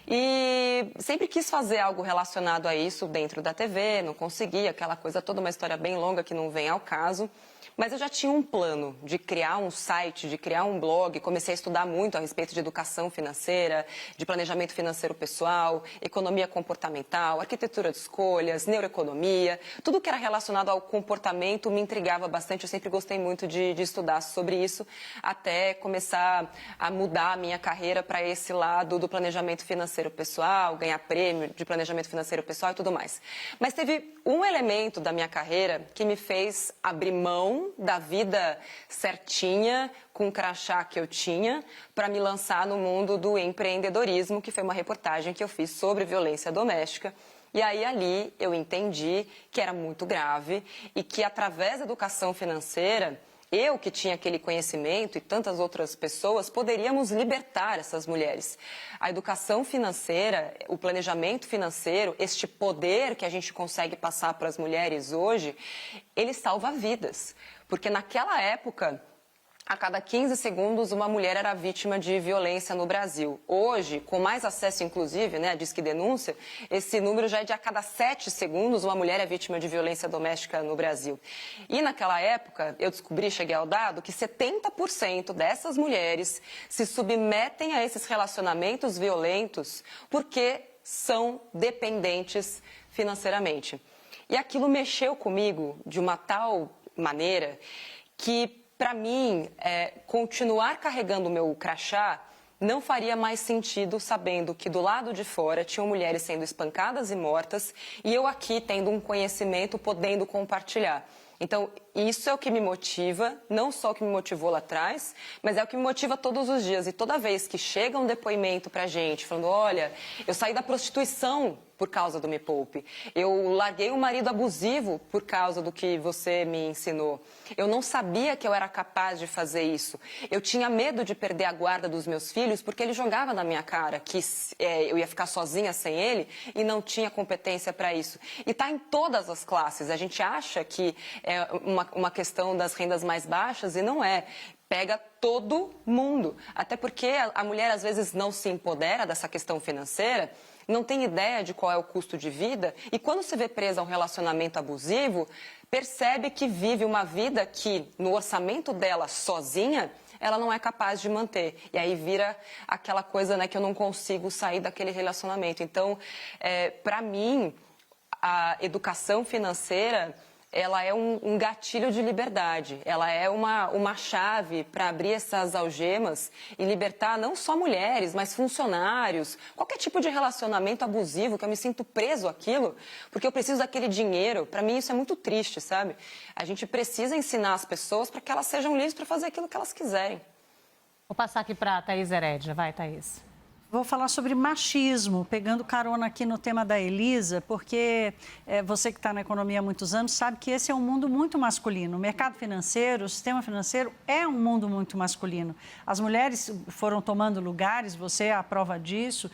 [SPEAKER 2] E sempre quis fazer algo relacionado a isso dentro da TV, não consegui, aquela coisa toda, uma história bem longa que não vem ao caso. Mas eu já tinha um plano de criar um site, de criar um blog, comecei a estudar muito a respeito de educação financeira, de planejamento financeiro pessoal, economia comportamental, arquitetura de escolhas, neuroeconomia, tudo que era relacionado ao comportamento me intrigava bastante, eu sempre gostei muito de estudar sobre isso, até começar a mudar a minha carreira para esse lado do planejamento financeiro pessoal, ganhar prêmio de planejamento financeiro pessoal e tudo mais. Mas teve um elemento da minha carreira que me fez abrir mão da vida certinha, com o crachá que eu tinha, para me lançar no mundo do empreendedorismo, que foi uma reportagem que eu fiz sobre violência doméstica. E aí, ali, eu entendi que era muito grave e que, através da educação financeira, eu que tinha aquele conhecimento e tantas outras pessoas, poderíamos libertar essas mulheres. A educação financeira, o planejamento financeiro, este poder que a gente consegue passar para as mulheres hoje, ele salva vidas. Porque naquela época, a cada 15 segundos, uma mulher era vítima de violência no Brasil. Hoje, com mais acesso, inclusive, né, a Disque Denúncia, esse número já é de a cada 7 segundos, uma mulher é vítima de violência doméstica no Brasil. E naquela época, eu descobri, cheguei ao dado, que 70% dessas mulheres se submetem a esses relacionamentos violentos porque são dependentes financeiramente. E aquilo mexeu comigo de uma tal maneira que, para mim, continuar carregando o meu crachá não faria mais sentido sabendo que do lado de fora tinham mulheres sendo espancadas e mortas e eu aqui tendo um conhecimento, podendo compartilhar. Então, isso é o que me motiva, não só o que me motivou lá atrás, mas é o que me motiva todos os dias. E toda vez que chega um depoimento pra gente, falando, olha, eu saí da prostituição por causa do Me Poupe, eu larguei um marido abusivo por causa do que você me ensinou, eu não sabia que eu era capaz de fazer isso, eu tinha medo de perder a guarda dos meus filhos porque ele jogava na minha cara que eu ia ficar sozinha sem ele e não tinha competência para isso. E está em todas as classes, a gente acha que é uma questão das rendas mais baixas e não é. Pega todo mundo, até porque a mulher às vezes não se empodera dessa questão financeira, não tem ideia de qual é o custo de vida e quando se vê presa a um relacionamento abusivo, percebe que vive uma vida que no orçamento dela sozinha, ela não é capaz de manter. E aí vira aquela coisa, né, que eu não consigo sair daquele relacionamento. Então, para mim, a educação financeira, ela é um gatilho de liberdade, ela é uma chave para abrir essas algemas e libertar não só mulheres, mas funcionários, qualquer tipo de relacionamento abusivo, que eu me sinto preso àquilo, porque eu preciso daquele dinheiro. Para mim isso é muito triste, sabe? A gente precisa ensinar as pessoas para que elas sejam livres para fazer aquilo que elas quiserem.
[SPEAKER 1] Vou passar aqui para a Thaís Herédia. Vai, Thaís.
[SPEAKER 4] Vou falar sobre machismo, pegando carona aqui no tema da Elisa, porque você que está na economia há muitos anos sabe que esse é um mundo muito masculino. O mercado financeiro, o sistema financeiro é um mundo muito masculino. As mulheres foram tomando lugares, você é a prova disso,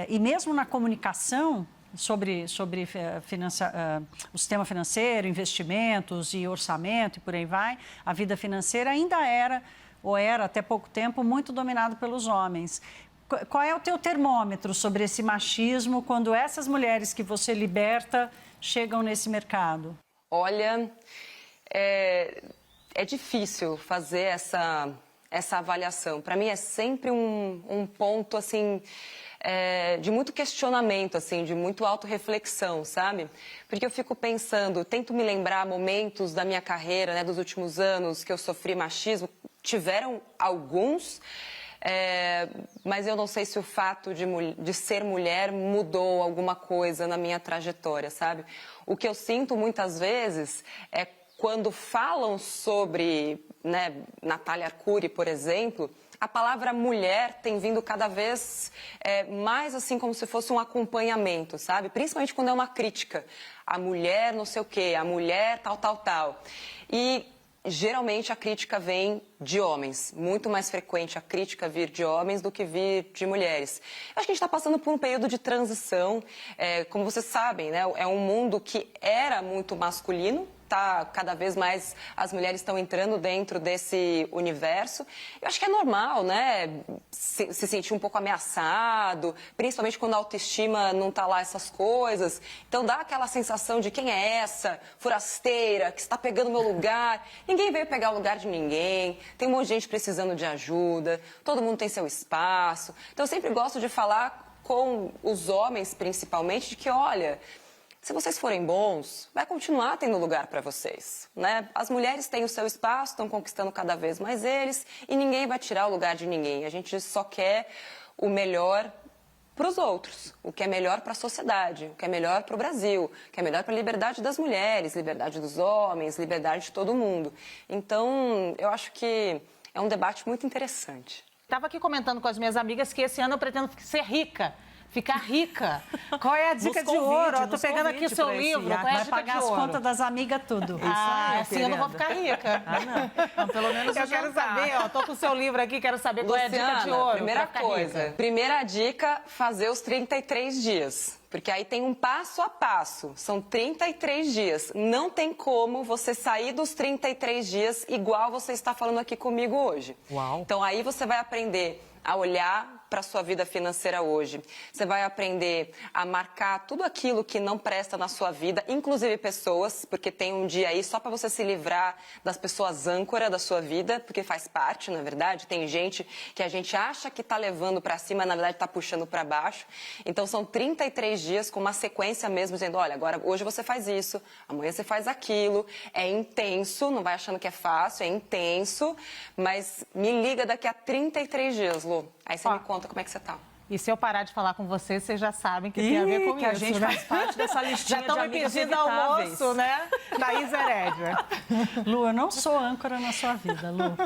[SPEAKER 4] e mesmo na comunicação sobre o sistema financeiro, investimentos e orçamento e por aí vai, a vida financeira ainda era, ou era até pouco tempo, muito dominado pelos homens. Qual é o teu termômetro sobre esse machismo quando essas mulheres que você liberta chegam nesse mercado?
[SPEAKER 2] Olha, é difícil fazer essa avaliação. Para mim é sempre um ponto assim de muito questionamento, assim, de muito autorreflexão, sabe? Porque eu fico pensando, tento me lembrar momentos da minha carreira, né, dos últimos anos que eu sofri machismo. Tiveram alguns. Mas eu não sei se o fato de ser mulher mudou alguma coisa na minha trajetória, sabe? O que eu sinto muitas vezes é quando falam sobre, né, Natália Arcuri, por exemplo, a palavra mulher tem vindo cada vez mais assim como se fosse um acompanhamento, sabe? Principalmente quando é uma crítica. A mulher não sei o quê, a mulher tal, tal, tal. E geralmente a crítica vem de homens, muito mais frequente a crítica vir de homens do que vir de mulheres. Eu acho que a gente está passando por um período de transição, como vocês sabem, né? É um mundo que era muito masculino, cada vez mais as mulheres estão entrando dentro desse universo. Eu acho que é normal, né, se sentir um pouco ameaçado, principalmente quando a autoestima não está lá essas coisas. Então dá aquela sensação de quem é essa forasteira que está pegando meu lugar. Ninguém veio pegar o lugar de ninguém, tem um monte de gente precisando de ajuda, todo mundo tem seu espaço. Então eu sempre gosto de falar com os homens, principalmente, de que, olha, se vocês forem bons, vai continuar tendo lugar para vocês, né? As mulheres têm o seu espaço, estão conquistando cada vez mais eles e ninguém vai tirar o lugar de ninguém. A gente só quer o melhor para os outros, o que é melhor para a sociedade, o que é melhor para o Brasil, o que é melhor para a liberdade das mulheres, liberdade dos homens, liberdade de todo mundo. Então, eu acho que é um debate muito interessante.
[SPEAKER 1] Estava aqui comentando com as minhas amigas que esse ano eu pretendo ser rica. ficar rica. Qual é a dica de ouro? Eu tô pegando aqui o seu livro. Qual é a
[SPEAKER 4] Vai
[SPEAKER 1] dica
[SPEAKER 4] pagar
[SPEAKER 1] de
[SPEAKER 4] as
[SPEAKER 1] ouro?
[SPEAKER 4] contas das amigas tudo.
[SPEAKER 1] Assim eu não vou ficar rica.
[SPEAKER 3] Então, pelo menos
[SPEAKER 1] Eu quero saber, ó, tô com o seu livro aqui, quero saber qual é a dica de ouro.
[SPEAKER 2] Primeira
[SPEAKER 1] pra ficar
[SPEAKER 2] coisa,
[SPEAKER 1] rica.
[SPEAKER 2] primeira dica, fazer os 33 dias. Porque aí tem um passo a passo, são 33 dias. Não tem como você sair dos 33 dias igual você está falando aqui comigo hoje.
[SPEAKER 5] Uau.
[SPEAKER 2] Então aí você vai aprender a olhar para a sua vida financeira hoje. Você vai aprender a marcar tudo aquilo que não presta na sua vida, inclusive pessoas, porque tem um dia aí só para você se livrar das pessoas âncora da sua vida, porque faz parte, na verdade. Tem gente que a gente acha que está levando para cima, na verdade está puxando para baixo. Então são 33 dias com uma sequência mesmo, dizendo, olha, agora hoje você faz isso, amanhã você faz aquilo. É intenso, não vai achando que é fácil, é intenso, mas me liga daqui a 33 dias, Lu. Aí você me conta como é que você tá.
[SPEAKER 1] E se eu parar de falar com você, vocês já sabem que tem a ver com
[SPEAKER 5] que
[SPEAKER 1] isso,
[SPEAKER 5] a gente
[SPEAKER 1] né?
[SPEAKER 5] faz parte dessa listinha
[SPEAKER 1] Já estão
[SPEAKER 5] de
[SPEAKER 1] me
[SPEAKER 5] amigas
[SPEAKER 1] pedindo
[SPEAKER 5] evitáveis.
[SPEAKER 1] almoço, né? Thaís Herédia.
[SPEAKER 4] Lu, eu não sou âncora na sua vida, Lu.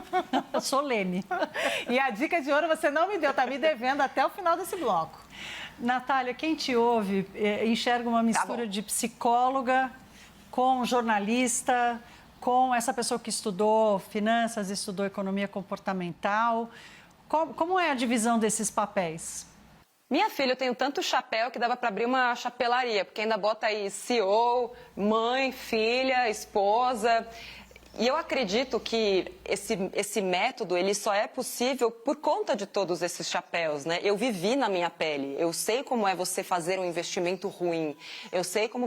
[SPEAKER 4] Eu sou Lene.
[SPEAKER 1] E a dica de ouro você não me deu, tá me devendo até o final desse bloco.
[SPEAKER 4] Natália, quem te ouve enxerga uma mistura
[SPEAKER 2] bom.
[SPEAKER 4] de psicóloga com jornalista, com essa pessoa que estudou finanças, estudou economia comportamental. Como é a divisão desses papéis?
[SPEAKER 2] Minha filha, eu tenho tanto chapéu que dava para abrir uma chapelaria, porque ainda bota aí CEO, mãe, filha, esposa. E eu acredito que esse método ele só é possível por conta de todos esses chapéus, né? Eu vivi na minha pele, eu sei como é você fazer um investimento ruim, eu sei como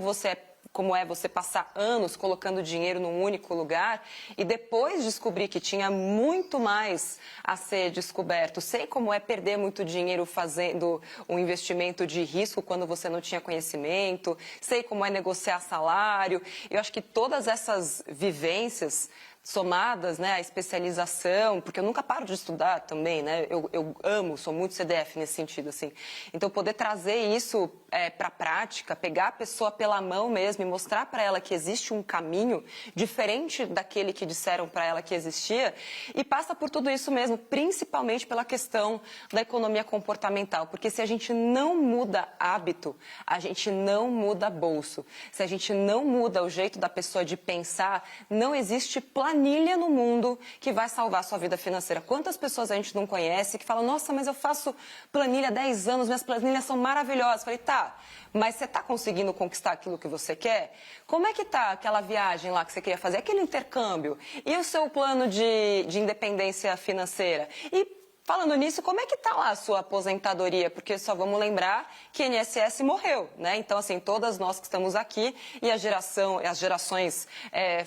[SPEAKER 2] é você passar anos colocando dinheiro num único lugar e depois descobrir que tinha muito mais a ser descoberto. Sei como é perder muito dinheiro fazendo um investimento de risco quando você não tinha conhecimento. Sei como é negociar salário. Eu acho que todas essas vivências somadas, né, à especialização, porque eu nunca paro de estudar também, né, eu amo, sou muito CDF nesse sentido, assim. Então, poder trazer isso para a prática, pegar a pessoa pela mão mesmo e mostrar para ela que existe um caminho diferente daquele que disseram para ela que existia, e passa por tudo isso mesmo, principalmente pela questão da economia comportamental, porque se a gente não muda hábito, a gente não muda bolso. Se a gente não muda o jeito da pessoa de pensar, não existe planilha no mundo que vai salvar a sua vida financeira. Quantas pessoas a gente não conhece que falam, nossa, mas eu faço planilha há 10 anos, minhas planilhas são maravilhosas. Falei, tá, mas você está conseguindo conquistar aquilo que você quer? Como é que tá aquela viagem lá que você queria fazer, aquele intercâmbio? E o seu plano de independência financeira? E falando nisso, como é que está lá a sua aposentadoria? Porque só vamos lembrar que a INSS morreu, né? Então, assim, todas nós que estamos aqui e as gerações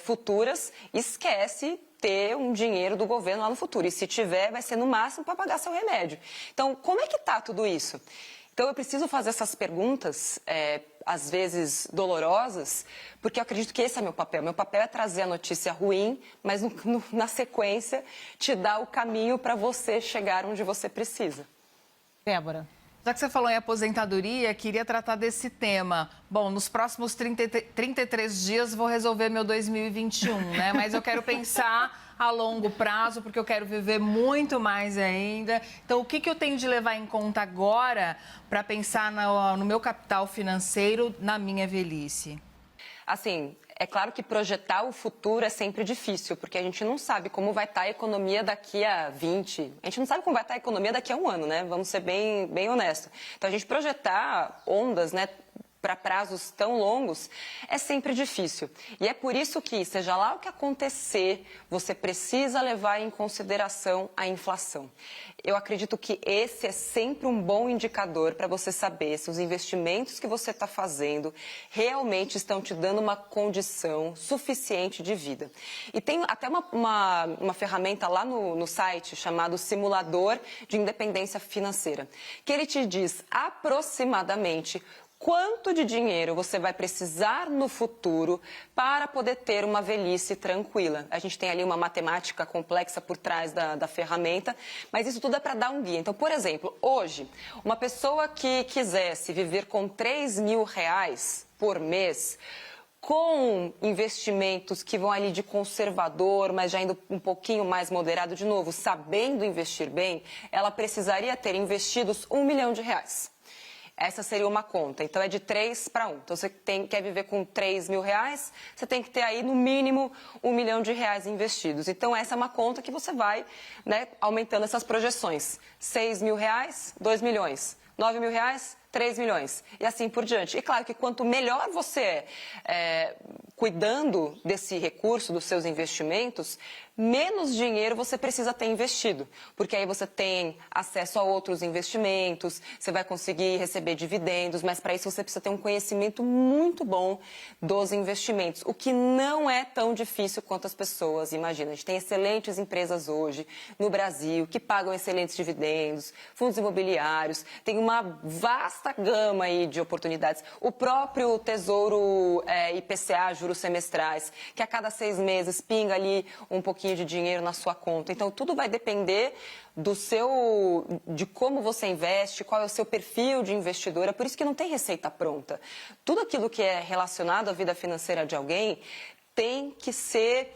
[SPEAKER 2] futuras, esquece ter um dinheiro do governo lá no futuro. E se tiver, vai ser no máximo para pagar seu remédio. Então, como é que está tudo isso? Então, eu preciso fazer essas perguntas, às vezes dolorosas, porque eu acredito que esse é meu papel. Meu papel é trazer a notícia ruim, mas na sequência te dar o caminho para você chegar onde você precisa.
[SPEAKER 1] Débora.
[SPEAKER 3] Já que você falou em aposentadoria, queria tratar desse tema. Bom, nos próximos 33 dias vou resolver meu 2021, né? Mas eu quero pensar a longo prazo, porque eu quero viver muito mais ainda. Então, o que eu tenho de levar em conta agora para pensar no meu capital financeiro na minha velhice?
[SPEAKER 2] Assim, é claro que projetar o futuro é sempre difícil, porque a gente não sabe como vai estar a economia daqui a 20... A gente não sabe como vai estar a economia daqui a um ano, né? Vamos ser bem honestos. Então, a gente projetar ondas, né, para prazos tão longos é sempre difícil. E é por isso que, seja lá o que acontecer, você precisa levar em consideração a inflação. Eu acredito que esse é sempre um bom indicador para você saber se os investimentos que você está fazendo realmente estão te dando uma condição suficiente de vida. E tem até uma ferramenta lá no site chamado Simulador de Independência Financeira, que ele te diz aproximadamente quanto de dinheiro você vai precisar no futuro para poder ter uma velhice tranquila. A gente tem ali uma matemática complexa por trás da ferramenta, mas isso tudo é para dar um guia. Então, por exemplo, hoje, uma pessoa que quisesse viver com R$3.000 por mês, com investimentos que vão ali de conservador, mas já indo um pouquinho mais moderado, de novo, sabendo investir bem, ela precisaria ter investidos R$1 milhão. essa seria uma conta. Então, é de 3 para 1. Então, você quer viver com R$3.000, você tem que ter aí, no mínimo, R$1 milhão investidos. Então, essa é uma conta que você vai, né, aumentando essas projeções. R$6.000, R$2 milhões. R$9.000, 3 milhões e assim por diante. E claro que quanto melhor você cuidando desse recurso, dos seus investimentos, menos dinheiro você precisa ter investido, porque aí você tem acesso a outros investimentos, você vai conseguir receber dividendos, mas para isso você precisa ter um conhecimento muito bom dos investimentos, o que não é tão difícil quanto as pessoas imaginam. A gente tem excelentes empresas hoje no Brasil que pagam excelentes dividendos, fundos imobiliários, tem uma vasta gama aí de oportunidades. O próprio Tesouro IPCA, juros semestrais, que a cada 6 meses pinga ali um pouquinho de dinheiro na sua conta. Então, tudo vai depender de como você investe, qual é o seu perfil de investidora. Por isso que não tem receita pronta. Tudo aquilo que é relacionado à vida financeira de alguém tem que ser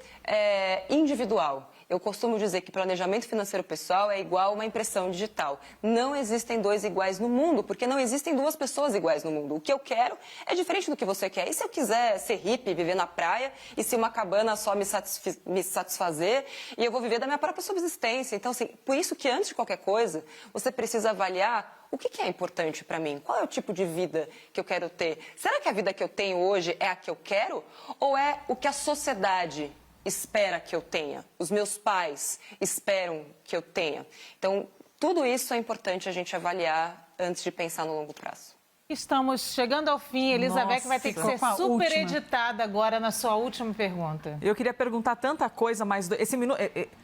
[SPEAKER 2] individual. Eu costumo dizer que planejamento financeiro pessoal é igual a uma impressão digital. Não existem 2 iguais no mundo, porque não existem 2 pessoas iguais no mundo. O que eu quero é diferente do que você quer. E se eu quiser ser hippie, viver na praia, e se uma cabana só me satisfazer, e eu vou viver da minha própria subsistência. Então, assim, por isso que antes de qualquer coisa, você precisa avaliar o que é importante para mim? Qual é o tipo de vida que eu quero ter? Será que a vida que eu tenho hoje é a que eu quero? Ou é o que a sociedade espera que eu tenha, os meus pais esperam que eu tenha? Então, tudo isso é importante a gente avaliar antes de pensar no longo prazo.
[SPEAKER 1] Estamos chegando ao fim. Elizabeth vai ter que ser super editada agora na sua última pergunta.
[SPEAKER 5] Eu queria perguntar tanta coisa, mas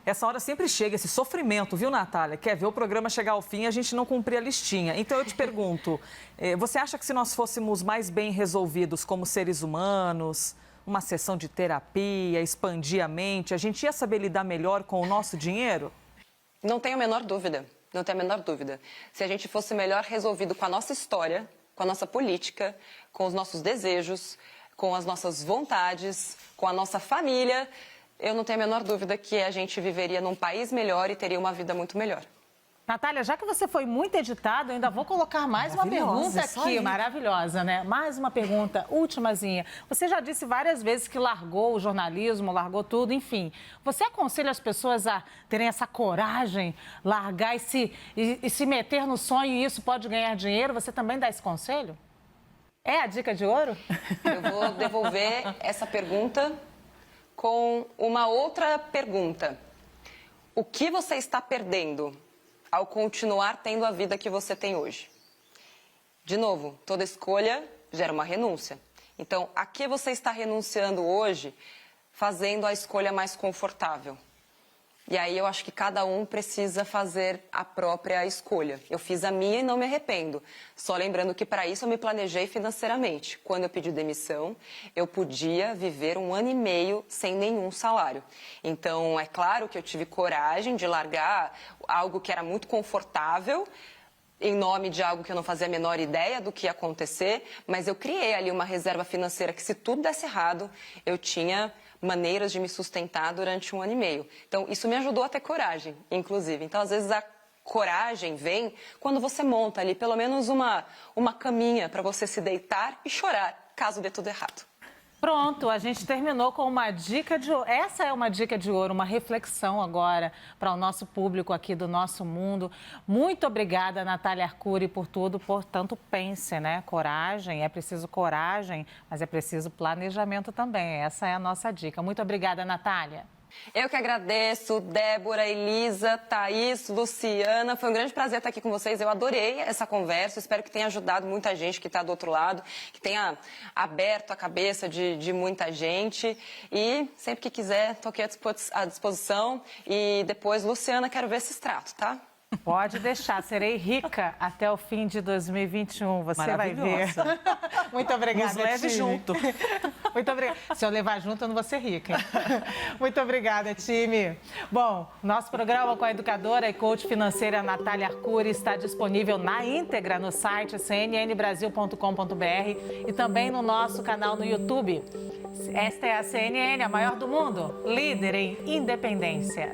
[SPEAKER 5] essa hora sempre chega, esse sofrimento, viu, Natália? Quer ver o programa chegar ao fim e a gente não cumprir a listinha. Então, eu te pergunto, você acha que se nós fôssemos mais bem resolvidos como seres humanos, uma sessão de terapia, expandir a mente, a gente ia saber lidar melhor com o nosso dinheiro?
[SPEAKER 2] Não tenho a menor dúvida, não tenho a menor dúvida. Se a gente fosse melhor resolvido com a nossa história, com a nossa política, com os nossos desejos, com as nossas vontades, com a nossa família, eu não tenho a menor dúvida que a gente viveria num país melhor e teria uma vida muito melhor.
[SPEAKER 1] Natália, já que você foi muito editada, eu ainda vou colocar mais uma pergunta aqui. Maravilhosa, né? Mais uma pergunta, ultimazinha. Você já disse várias vezes que largou o jornalismo, largou tudo, enfim. Você aconselha as pessoas a terem essa coragem, largar e se meter no sonho e isso pode ganhar dinheiro? Você também dá esse conselho? É a dica de ouro?
[SPEAKER 2] Eu vou devolver essa pergunta com uma outra pergunta. O que você está perdendo ao continuar tendo a vida que você tem hoje? De novo, toda escolha gera uma renúncia. Então, a que você está renunciando hoje, fazendo a escolha mais confortável? E aí eu acho que cada um precisa fazer a própria escolha. Eu fiz a minha e não me arrependo. Só lembrando que para isso eu me planejei financeiramente. Quando eu pedi demissão, eu podia viver 1 ano e meio sem nenhum salário. Então, é claro que eu tive coragem de largar algo que era muito confortável, em nome de algo que eu não fazia a menor ideia do que ia acontecer, mas eu criei ali uma reserva financeira que, se tudo desse errado, eu tinha maneiras de me sustentar durante 1 ano e meio. Então, isso me ajudou a ter coragem, inclusive. Então, às vezes, a coragem vem quando você monta ali pelo menos uma caminha para você se deitar e chorar, caso dê tudo errado.
[SPEAKER 1] Pronto, a gente terminou com uma dica de ouro. Essa é uma dica de ouro, uma reflexão agora para o nosso público aqui do Nosso Mundo. Muito obrigada, Natália Arcuri, por tudo. Portanto, pense, né? Coragem, é preciso coragem, mas é preciso planejamento também. Essa é a nossa dica. Muito obrigada, Natália.
[SPEAKER 2] Eu que agradeço, Débora, Elisa, Thaís, Luciana. Foi um grande prazer estar aqui com vocês. Eu adorei essa conversa. Espero que tenha ajudado muita gente que está do outro lado, que tenha aberto a cabeça de muita gente. E sempre que quiser, estou aqui à disposição. E depois, Luciana, quero ver esse extrato, tá?
[SPEAKER 1] Pode deixar, serei rica até o fim de 2021, você vai ver. Muito obrigada,
[SPEAKER 5] Nos leve junto.
[SPEAKER 1] Muito obrigada. Se eu levar junto, eu não vou ser rica, hein? Muito obrigada, time. Bom, nosso programa com a educadora e coach financeira Natália Arcuri está disponível na íntegra no site cnnbrasil.com.br e também no nosso canal no YouTube. Esta é a CNN, a maior do mundo, líder em independência.